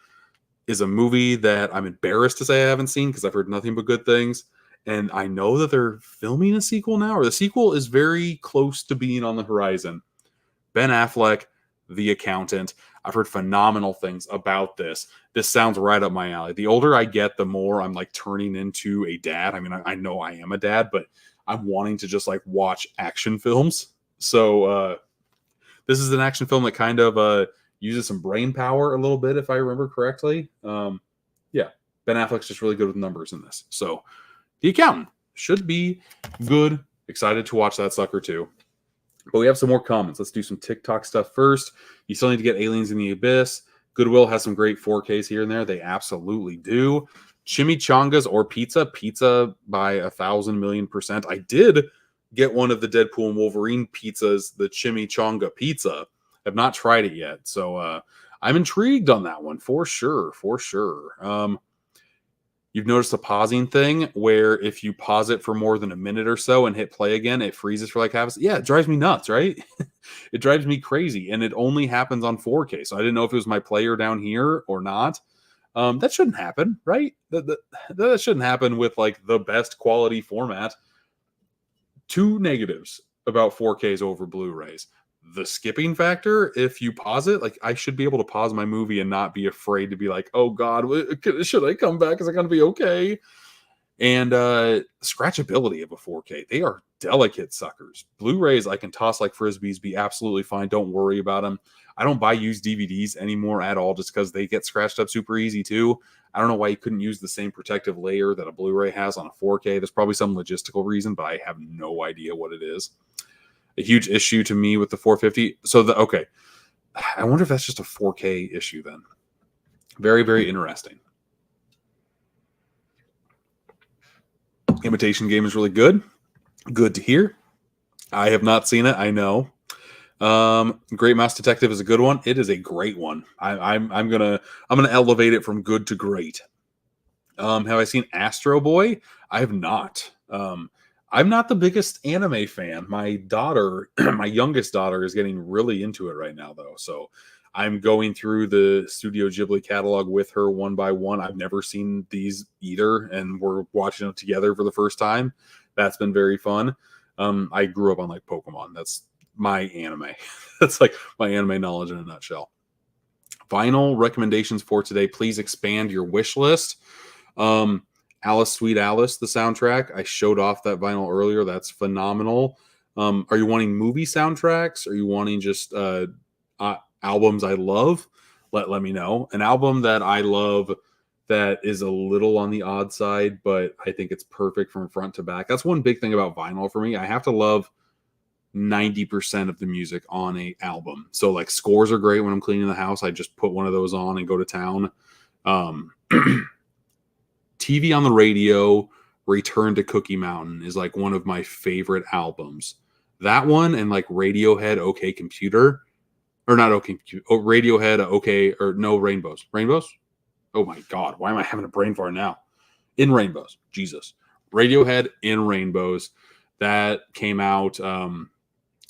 is a movie that I'm embarrassed to say I haven't seen because I've heard nothing but good things. And I know that they're filming a sequel now, or the sequel is very close to being on the horizon. Ben Affleck, The Accountant. I've heard phenomenal things about this. This sounds right up my alley. The older I get, the more I'm like turning into a dad. I mean, I know I am a dad, but I'm wanting to just like watch action films. So this is an action film that kind of uses some brain power a little bit, if I remember correctly. Yeah, Ben Affleck's just really good with numbers in this. So The Accountant should be good. Excited to watch that sucker too. But we have some more comments. Let's do some TikTok stuff first. You still need to get Aliens in the Abyss. Goodwill has some great 4Ks here and there. They absolutely do. chimichangas or pizza by 1,000,000,000%. I did get one of the Deadpool and Wolverine pizzas, the chimichanga pizza. I've not tried it yet, so I'm intrigued on that one for sure. You've noticed a pausing thing where if you pause it for more than a minute or so and hit play again, it freezes for like half a second. Yeah, it drives me nuts, right? It drives me crazy, and it only happens on 4K. So I didn't know if it was my player down here or not. That shouldn't happen, right? That shouldn't happen with like the best quality format. Two negatives about 4Ks over Blu-rays. The skipping factor, if you pause it, like I should be able to pause my movie and not be afraid to be like, oh God, should I come back? Is it going to be okay? And scratchability of a 4K. They are delicate suckers. Blu-rays I can toss like frisbees, be absolutely fine. Don't worry about them. I don't buy used DVDs anymore at all just because they get scratched up super easy too. I don't know why you couldn't use the same protective layer that a Blu-ray has on a 4K. There's probably some logistical reason, but I have no idea what it is. A huge issue to me with the 450. So okay. I wonder if that's just a 4K issue then. Very, very interesting. Imitation Game is really good. Good to hear. I have not seen it. I know. Great Mouse Detective is a good one. It is a great one. I'm gonna elevate it from good to great. Have I seen Astro Boy? I have not. I'm not the biggest anime fan. My daughter, my youngest daughter, is getting really into it right now, though. So I'm going through the Studio Ghibli catalog with her one by one. I've never seen these either, and we're watching them together for the first time. That's been very fun. I grew up on like Pokemon. That's my anime. That's like my anime knowledge in a nutshell. Final recommendations for today. Please expand your wish list. Alice, Sweet Alice, the soundtrack. I showed off that vinyl earlier. That's phenomenal. Are you wanting movie soundtracks? Are you wanting just albums I love? Let me know. An album that I love that is a little on the odd side, but I think it's perfect from front to back. That's one big thing about vinyl for me. I have to love 90% of the music on a album. So like scores are great when I'm cleaning the house. I just put one of those on and go to town. TV on the Radio, Return to Cookie Mountain is like one of my favorite albums. That one and like Radiohead, OK Computer, or not OK Computer, Radiohead, OK, or no Rainbows. Rainbows? Oh my God, why am I having a brain fart now? In Rainbows, Jesus. Radiohead, In Rainbows. That came out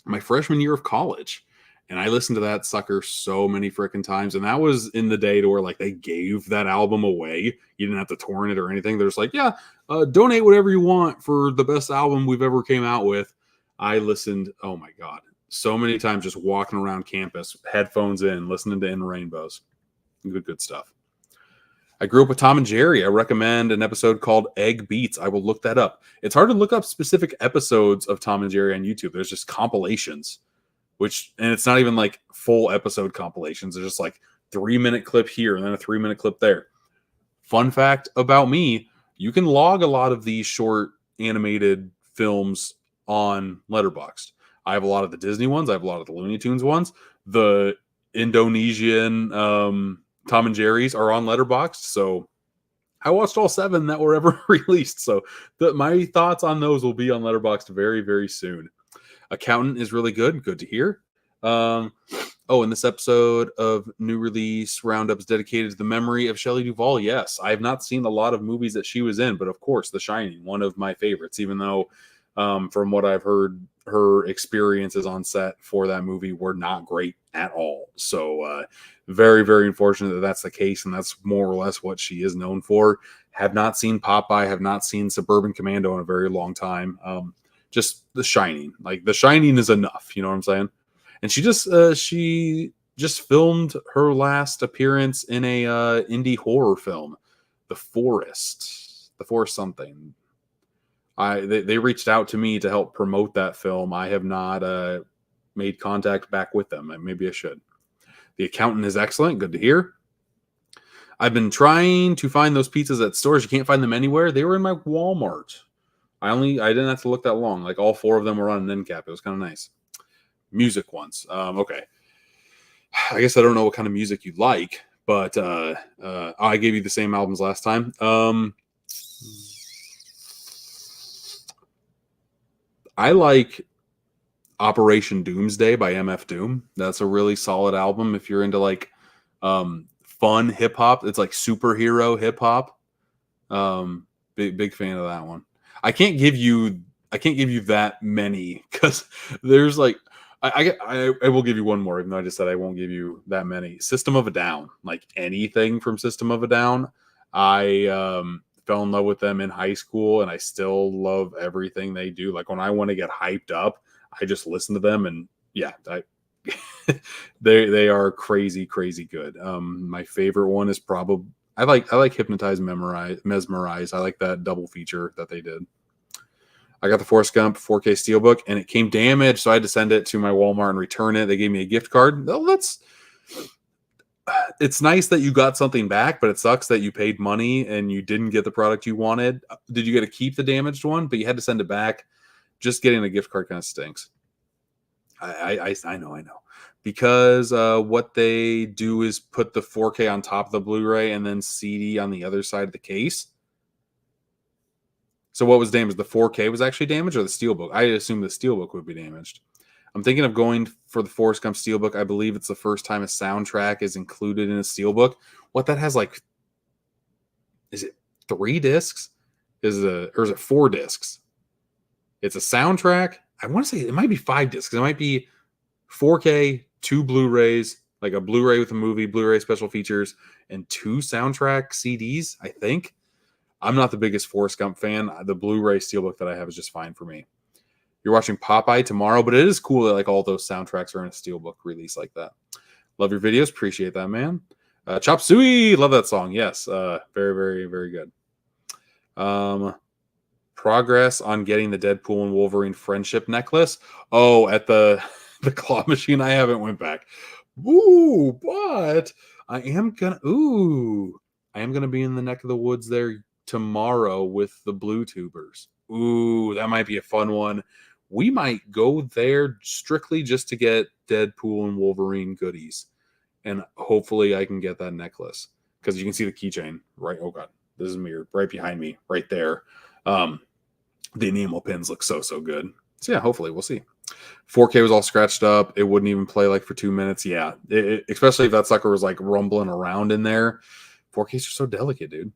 my freshman year of college. And I listened to that sucker so many freaking times. And that was in the day to where like they gave that album away. You didn't have to torrent it or anything. They're just like, yeah, donate whatever you want for the best album we've ever came out with. I listened, oh my God, so many times just walking around campus, headphones in, listening to In Rainbows. Good stuff. I grew up with Tom and Jerry. I recommend an episode called Egg Beats. I will look that up. It's hard to look up specific episodes of Tom and Jerry on YouTube. There's just compilations. And it's not even like full episode compilations. They're just like 3-minute clip here and then a 3-minute clip there. Fun fact about me, you can log a lot of these short animated films on Letterboxd. I have a lot of the Disney ones. I have a lot of the Looney Tunes ones. The Indonesian Tom and Jerry's are on Letterboxd. So I watched all 7 that were ever released. So my thoughts on those will be on Letterboxd very, very soon. Accountant is really good. Good to hear. And this episode of New Release Roundup is dedicated to the memory of Shelley Duvall. Yes, I have not seen a lot of movies that she was in, but of course, The Shining, one of my favorites, even though from what I've heard, her experiences on set for that movie were not great at all. So very, very unfortunate that that's the case, and that's more or less what she is known for. Have not seen Popeye, have not seen Suburban Commando in a very long time. Just The Shining. Like, The Shining is enough, you know what I'm saying? And she just filmed her last appearance in a indie horror film, The Forest something. They reached out to me to help promote that film. I have not made contact back with them. Maybe I should. The Accountant is excellent. Good to hear. I've been trying to find those pizzas at stores. You can't find them anywhere. They were in my Walmart. I didn't have to look that long. Like all 4 of them were on an end cap. It was kind of nice. Music ones. Okay. I guess I don't know what kind of music you like, But I gave you the same albums last time. I like Operation Doomsday by MF Doom. That's a really solid album if you're into like fun hip hop. It's like superhero hip hop. Big fan of that one. I can't give you that many because there's like I will give you one more, even though I just said I won't give you that many. System of a Down, like anything from System of a Down. I fell in love with them in high school, and I still love everything they do. Like when I want to get hyped up, I just listen to them, and yeah, they are crazy good. My favorite one is probably I like Hypnotize, Mesmerize. I like that double feature that they did. I got the Forrest Gump 4K Steelbook, and it came damaged, so I had to send it to my Walmart and return it. They gave me a gift card. Well, it's nice that you got something back, but it sucks that you paid money and you didn't get the product you wanted. Did you get to keep the damaged one, but you had to send it back? Just getting a gift card kind of stinks. I know. Because what they do is put the 4K on top of the Blu-ray and then CD on the other side of the case. So what was damaged? The 4K was actually damaged, or the Steelbook? I assume the Steelbook would be damaged. I'm thinking of going for the Forrest Gump Steelbook. I believe it's the first time a soundtrack is included in a Steelbook. What that has like, is it 3 discs? Or is it 4 discs? It's a soundtrack. I want to say it might be 5 discs. It might be 4K, 2 Blu-rays, like a Blu-ray with a movie, Blu-ray special features, and 2 soundtrack CDs, I think. I'm not the biggest Forrest Gump fan. The Blu-ray Steelbook that I have is just fine for me. You're watching Popeye tomorrow, but it is cool that like all those soundtracks are in a Steelbook release like that. Love your videos. Appreciate that, man. Chop Suey. Love that song. Yes. Very good. Progress on getting the Deadpool and Wolverine friendship necklace. Oh, at the claw machine. I haven't went back. Ooh, but I am gonna be in the neck of the woods there tomorrow with the Blue Tubers. Ooh, that might be a fun one. We might go there strictly just to get Deadpool and Wolverine goodies. And hopefully I can get that necklace. Because you can see the keychain, right? Oh god, this is mirrored right behind me, right there. The enamel pins look so good. So yeah, hopefully we'll see. 4K was all scratched up. It wouldn't even play like for 2 minutes. Yeah, especially if that sucker was like rumbling around in there. 4Ks are so delicate, dude.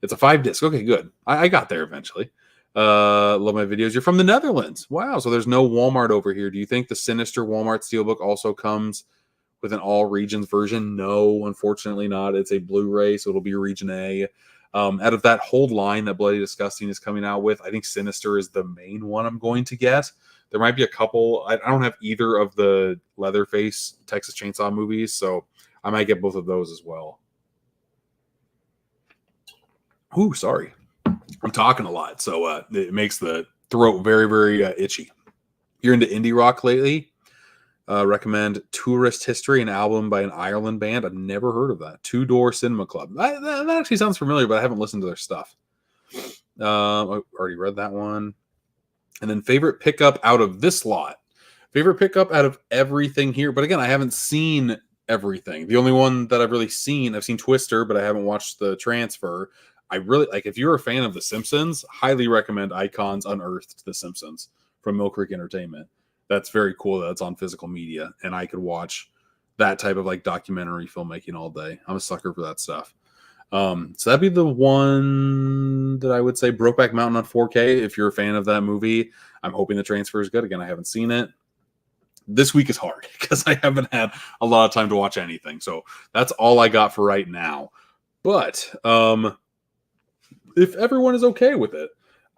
It's a 5 disc. Okay, good. I got there eventually. Love my videos. You're from the Netherlands. Wow. So there's no Walmart over here. Do you think the Sinister Walmart Steelbook also comes with an all regions version? No, unfortunately not. It's a Blu-ray, so it'll be region A. Out of that whole line that Bloody Disgusting is coming out with, I think Sinister is the main one I'm going to get. There might be a couple. I don't have either of the Leatherface Texas Chainsaw movies, so I might get both of those as well. Ooh, sorry. I'm talking a lot, so it makes the throat very itchy. You're into indie rock lately? Recommend Tourist History, an album by an Ireland band. I've never heard of that. Two Door Cinema Club. That actually sounds familiar, but I haven't listened to their stuff. I already read that one. And then favorite pickup out of this lot. Favorite pickup out of everything here. But again, I haven't seen everything. The only one that I've seen Twister, but I haven't watched the transfer. I really like, if you're a fan of The Simpsons, highly recommend Icons Unearthed The Simpsons from Mill Creek Entertainment. That's very cool that it's on physical media, and I could watch that type of like documentary filmmaking all day. I'm a sucker for that stuff. So that'd be the one that I would say. Brokeback Mountain on 4K. If you're a fan of that movie, I'm hoping the transfer is good. Again, I haven't seen it. This week is hard because I haven't had a lot of time to watch anything. So that's all I got for right now. But if everyone is okay with it,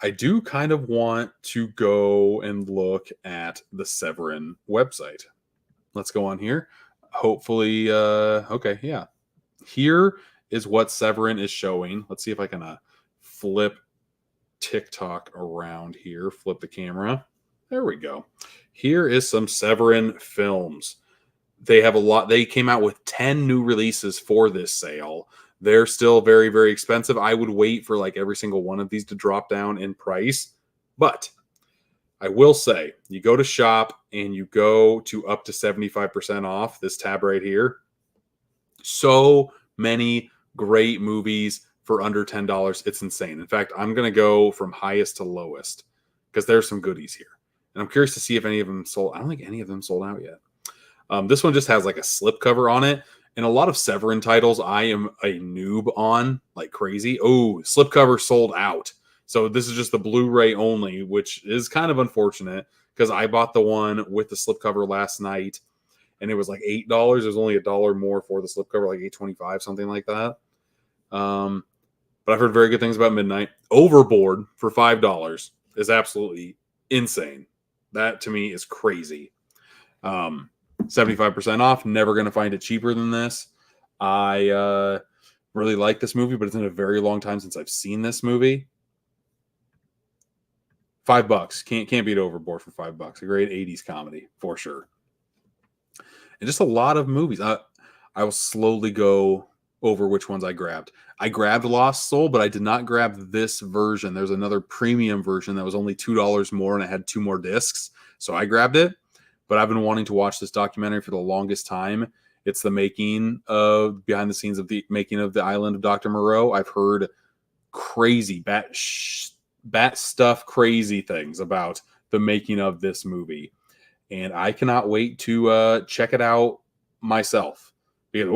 I do kind of want to go and look at the Severin website. Let's go on here. Hopefully, okay, yeah. Here is what Severin is showing. Let's see if I can flip TikTok around here. Flip the camera. There we go. Here is some Severin films. They have a lot. They came out with 10 new releases for this sale. They're still very expensive. I would wait for like every single one of these to drop down in price. But I will say, you go to shop and you go to up to 75% off, this tab right here. So many great movies for under $10. It's insane. In fact, I'm going to go from highest to lowest because there's some goodies here. And I'm curious to see if any of them sold. I don't think any of them sold out yet. This one just has like a slipcover on it. And a lot of Severin titles I am a noob on like crazy. Oh, slipcover sold out. So this is just the Blu-ray only, which is kind of unfortunate because I bought the one with the slipcover last night and it was like $8. There's only $1 more for the slipcover, like $8.25, something like that. But I've heard very good things about Midnight. Overboard for $5 is absolutely insane. That to me is crazy. 75% off. Never going to find it cheaper than this. I really like this movie, but it's been a very long time since I've seen this movie. $5. Can't beat Overboard for $5. A great 80s comedy for sure. And just a lot of movies. I will slowly go over which ones I grabbed. I grabbed Lost Soul, but I did not grab this version. There's another premium version that was only $2 more and it had 2 more discs. So I grabbed it. But I've been wanting to watch this documentary for the longest time. It's the making of behind the scenes of the making of the Island of Dr. Moreau. I've heard crazy bat stuff, crazy things about the making of this movie. And I cannot wait to check it out myself. Because,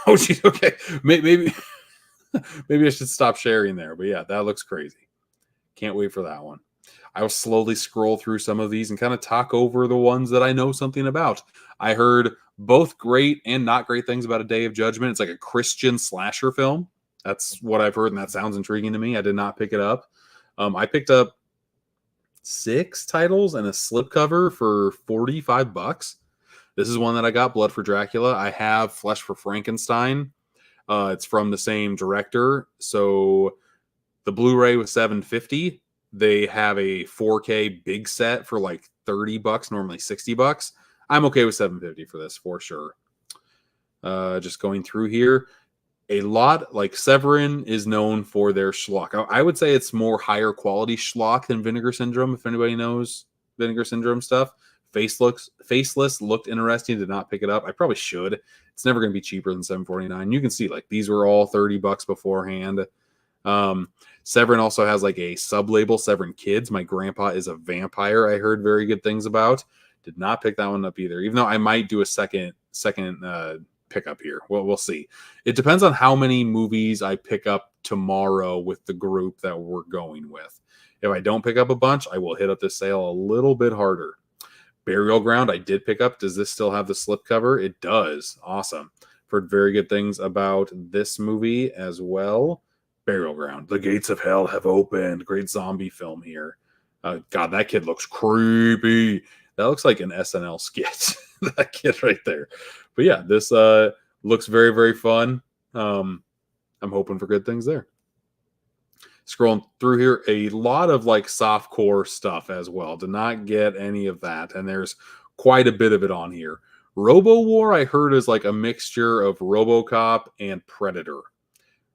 oh geez, okay, maybe maybe I should stop sharing there. But yeah, that looks crazy. Can't wait for that one. I will slowly scroll through some of these and kind of talk over the ones that I know something about. I heard both great and not great things about A Day of Judgment. It's like a Christian slasher film. That's what I've heard, and that sounds intriguing to me. I did not pick it up. I picked up 6 titles and a slipcover for $45. This is one that I got, Blood for Dracula. I have Flesh for Frankenstein. It's from the same director. So the Blu-ray was $7.50. They have a 4K big set for like $30, normally $60. I'm okay with $7.50 for this for sure. Just going through here, a lot like Severin is known for their schlock. I would say it's more higher quality schlock than Vinegar Syndrome. If anybody knows Vinegar Syndrome stuff, Faceless looked interesting. Did not pick it up. I probably should. It's never going to be cheaper than $7.49. You can see like these were all $30 beforehand. Severin also has like a sub-label, Severin Kids. My grandpa is a vampire. I heard very good things about. Did not pick that one up either, even though I might do a second pickup here. Well, we'll see. It depends on how many movies I pick up tomorrow with the group that we're going with. If I don't pick up a bunch, I will hit up this sale a little bit harder. Burial Ground, I did pick up. Does this still have the slipcover? It does. Awesome. Heard very good things about this movie as well. Burial Ground. The gates of hell have opened. Great zombie film here. God, that kid looks creepy. That looks like an SNL skit. That kid right there. But yeah, this looks very, very fun. I'm hoping for good things there. Scrolling through here, a lot of like softcore stuff as well. Did not get any of that. And there's quite a bit of it on here. Robo War, I heard, is like a mixture of RoboCop and Predator.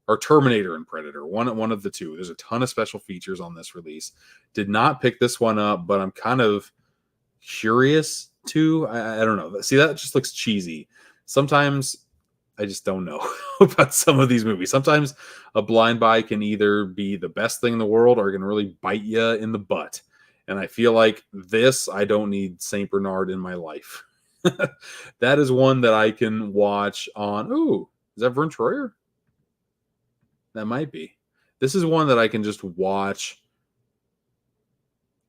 Or Terminator and Predator, one of the two. There's a ton of special features on this release. Did not pick this one up, but I'm kind of curious to. I don't know. See, that just looks cheesy. Sometimes I just don't know about some of these movies. Sometimes a blind buy can either be the best thing in the world or it can really bite you in the butt. And I feel like this, I don't need St. Bernard in my life. That is one that I can watch on. Ooh, is that Vern Troyer? That might be. This is one that I can just watch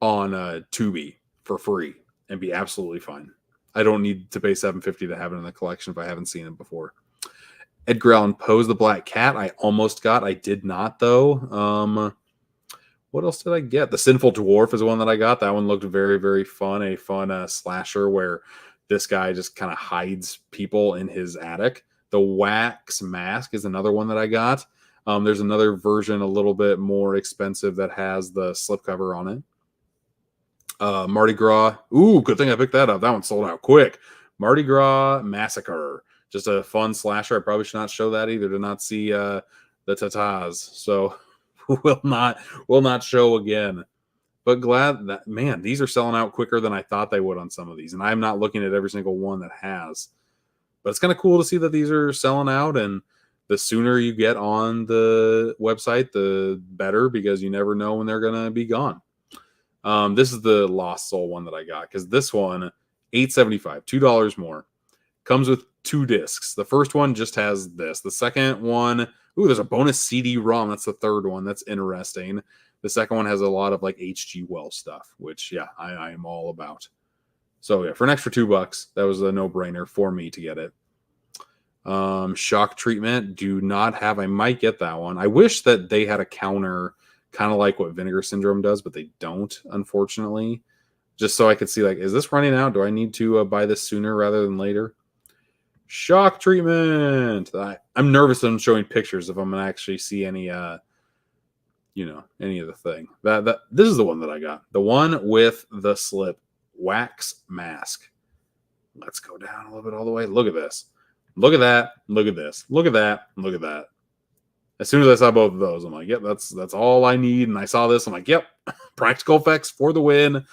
on Tubi for free and be absolutely fine. I don't need to pay $7.50 to have it in the collection if I haven't seen it before. Edgar Allan Poe's The Black Cat, I almost got. I did not, though. What else did I get? The Sinful Dwarf is one that I got. That one looked very, very fun. A fun slasher where this guy just kind of hides people in his attic. The Wax Mask is another one that I got. There's another version a little bit more expensive that has the slipcover on it. Mardi Gras. Ooh, good thing I picked that up. That one sold out quick. Mardi Gras Massacre. Just a fun slasher. I probably should not show that either. Did not see the tatas. So will not show again. But glad that, man, these are selling out quicker than I thought they would on some of these. And I'm not looking at every single one that has. But it's kind of cool to see that these are selling out. And The sooner you get on the website, the better, because you never know when they're gonna be gone. This is the Lost Soul one that I got, because this one, $8.75, $2 more. Comes with 2 discs. The first one just has this. The second one, ooh, there's a bonus CD-ROM. That's the third one. That's interesting. The second one has a lot of like H.G. Wells stuff, which, yeah, I am all about. So, yeah, for an extra $2, that was a no-brainer for me to get it. Shock Treatment, do not have. I might get that one. I wish that they had a counter kind of like what Vinegar Syndrome does, but they don't, unfortunately. Just so I could see, like, is this running out? Do I need to buy this sooner rather than later? Shock Treatment. I'm nervous that I'm showing pictures if I'm gonna actually see any any of the thing. That this is the one that I got. The one with the slip wax mask. Let's go down a little bit all the way. Look at this. Look at that. Look at this. Look at that. Look at that. As soon as I saw both of those, I'm like, yep, that's all I need. And I saw this, I'm like, yep, practical effects for the win.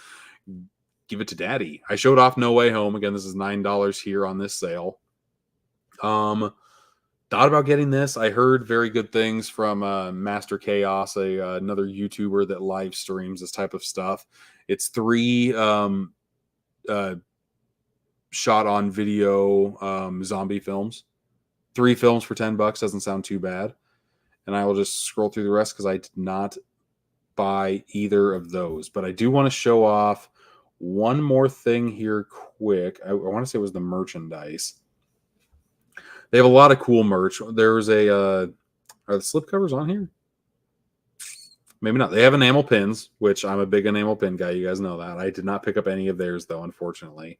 Give it to daddy. I showed off No Way Home. Again, this is $9 here on this sale. Thought about getting this. I heard very good things from Master Chaos, another YouTuber that live streams this type of stuff. It's 3 shot on video zombie films. 3 films for $10 doesn't sound too bad. And I will just scroll through the rest because I did not buy either of those. But I do want to show off one more thing here quick. I want to say it was the merchandise. They have a lot of cool merch. There's are the slipcovers on here? Maybe not. They have enamel pins, which I'm a big enamel pin guy. You guys know that. I did not pick up any of theirs, though, unfortunately.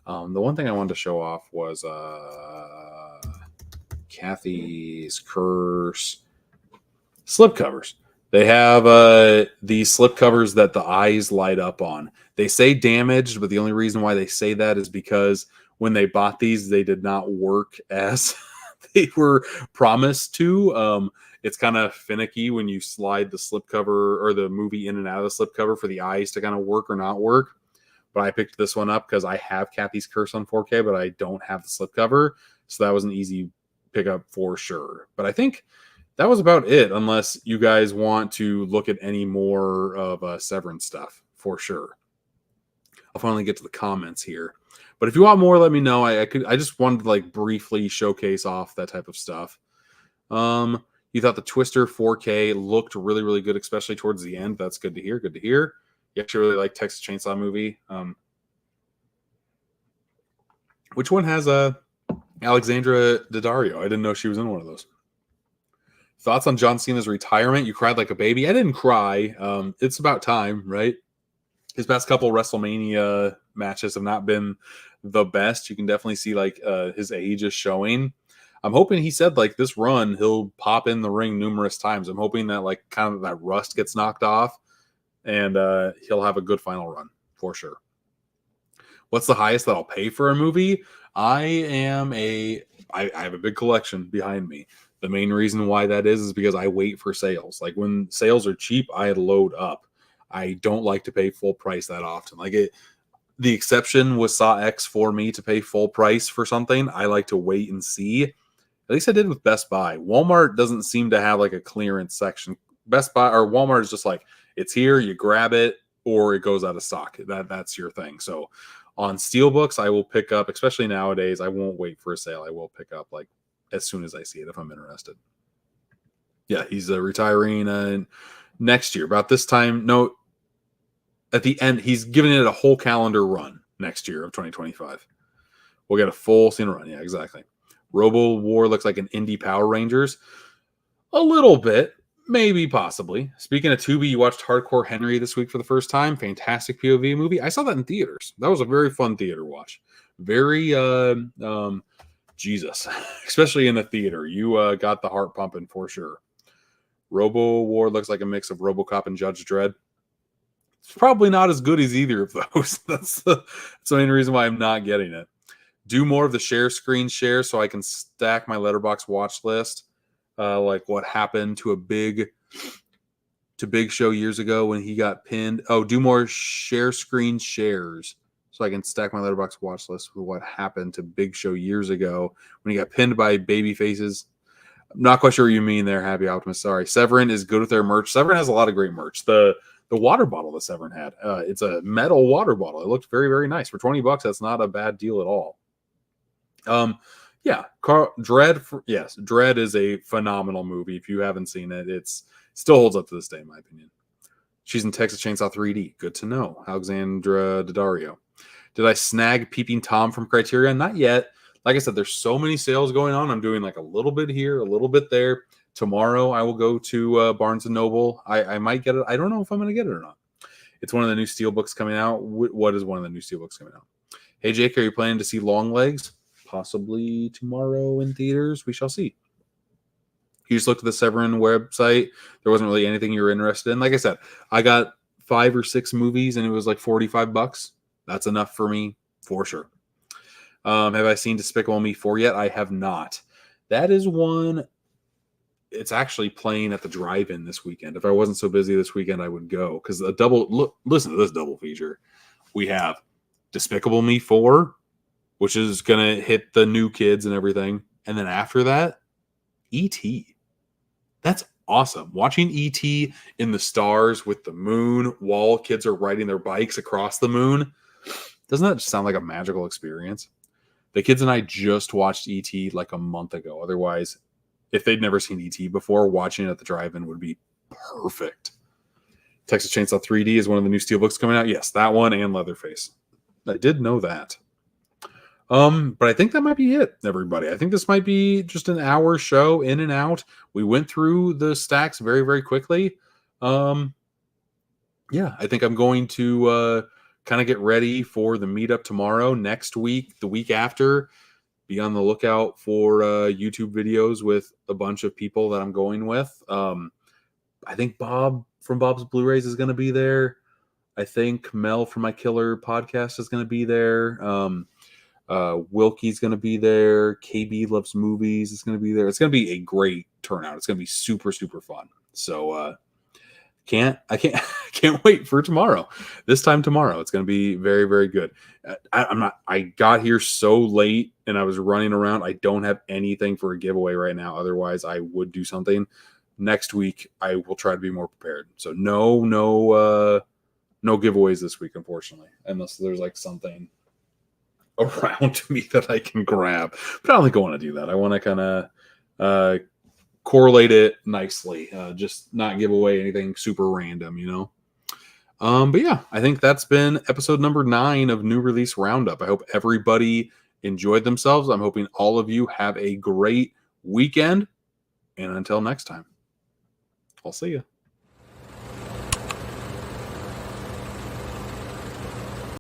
The one thing I wanted to show off was Kathy's Curse slipcovers. They have these slipcovers that the eyes light up on. They say damaged, but the only reason why they say that is because when they bought these, they did not work as they were promised to. It's kind of finicky when you slide the slipcover or the movie in and out of the slipcover for the eyes to kind of work or not work. But I picked this one up because I have Kathy's Curse on 4K, but I don't have the slipcover. So that was an easy pickup for sure. But I think that was about it, unless you guys want to look at any more of Severin stuff, for sure. I'll finally get to the comments here. But if you want more, let me know. I just wanted to like briefly showcase off that type of stuff. You thought the Twister 4K looked really, really good, especially towards the end. That's good to hear. Good to hear. You actually really like Texas Chainsaw Movie. Which one has Alexandra Daddario? I didn't know she was in one of those. Thoughts on John Cena's retirement? You cried like a baby. I didn't cry. It's about time, right? His past couple WrestleMania matches have not been the best. You can definitely see like his age is showing. I'm hoping he said like this run, he'll pop in the ring numerous times. I'm hoping that like kind of that rust gets knocked off and he'll have a good final run for sure. What's the highest that I'll pay for a movie? I have a big collection behind me. The main reason why that is because I wait for sales. Like when sales are cheap, I load up. I don't like to pay full price that often. The exception was Saw X for me to pay full price for something. I like to wait and see. At least I did with Best Buy. Walmart doesn't seem to have like a clearance section. Best Buy or Walmart is just like, it's here, you grab it, or it goes out of stock. That's your thing. So on Steelbooks, I will pick up, especially nowadays, I won't wait for a sale. I will pick up like as soon as I see it if I'm interested. Yeah, he's retiring next year. About this time, no, at the end, he's giving it a whole calendar run next year of 2025. We'll get a full scene run. Yeah, exactly. Robo War looks like an indie Power Rangers. A little bit, maybe, possibly. Speaking of Tubi, you watched Hardcore Henry this week for the first time. Fantastic POV movie. I saw that in theaters. That was a very fun theater watch. Very, Jesus, especially in the theater. You got the heart pumping for sure. Robo War looks like a mix of RoboCop and Judge Dredd. It's probably not as good as either of those. That's the main reason why I'm not getting it. Do more of the share screen share so I can stack my Letterboxd watch list. Like what happened to Big Show years ago when he got pinned. Oh, do more share screen shares so I can stack my Letterboxd watch list with what happened to Big Show years ago when he got pinned by baby faces. I'm not quite sure what you mean there, Happy Optimist. Sorry. Severin is good with their merch. Severin has a lot of great merch. The water bottle that Severin had, it's a metal water bottle. It looked very, very nice. For $20, that's not a bad deal at all. Yeah, Dread. Yes, Dread is a phenomenal movie. If you haven't seen it, it's still holds up to this day, in my opinion. She's in Texas Chainsaw 3D. Good to know. Alexandra Daddario. Did I snag Peeping Tom from Criterion? Not yet. Like I said, there's so many sales going on. I'm doing like a little bit here, a little bit there. Tomorrow, I will go to Barnes & Noble. I might get it. I don't know if I'm going to get it or not. It's one of the new Steelbooks coming out. What is one of the new Steelbooks coming out? Hey, Jake, are you planning to see Longlegs? Possibly tomorrow in theaters. We shall see. You just looked at the Severin website. There wasn't really anything you were interested in. Like I said, I got 5 or 6 movies and it was like $45. That's enough for me, for sure. Have I seen Despicable Me 4 yet? I have not. That is one. It's actually playing at the drive-in this weekend. If I wasn't so busy this weekend, I would go. Because listen to this double feature. We have Despicable Me 4, which is going to hit the new kids and everything. And then after that, E.T. That's awesome. Watching E.T. in the stars with the moon while kids are riding their bikes across the moon. Doesn't that just sound like a magical experience? The kids and I just watched E.T. like a month ago. Otherwise, if they'd never seen E.T. before, watching it at the drive-in would be perfect. Texas Chainsaw 3D is one of the new Steelbooks coming out. Yes, that one and Leatherface. I did know that. But I think that might be it, everybody. I think this might be just an hour show, in and out. We went through the stacks very, very quickly. Yeah, I think I'm going to kind of get ready for the meetup tomorrow, next week, the week after. Be on the lookout for YouTube videos with a bunch of people that I'm going with. I think Bob from Bob's Blu-rays is going to be there. I think Mel from My Killer podcast is going to be there. Wilkie's going to be there. KB Loves Movies is going to be there. It's going to be a great turnout. It's going to be super, super fun. So I can't wait for tomorrow. This time tomorrow, it's going to be very, very good. I got here so late and I was running around. I don't have anything for a giveaway right now. Otherwise, I would do something. Next week, I will try to be more prepared. So no giveaways this week, unfortunately, unless there's like something around me that I can grab. But I don't think I want to do that. I want to kind of correlate it nicely, just not give away anything super random, you know. But yeah, I think that's been episode number 9 of New Release Roundup. I hope everybody enjoyed themselves. I'm hoping all of you have a great weekend. And until next time, I'll see you.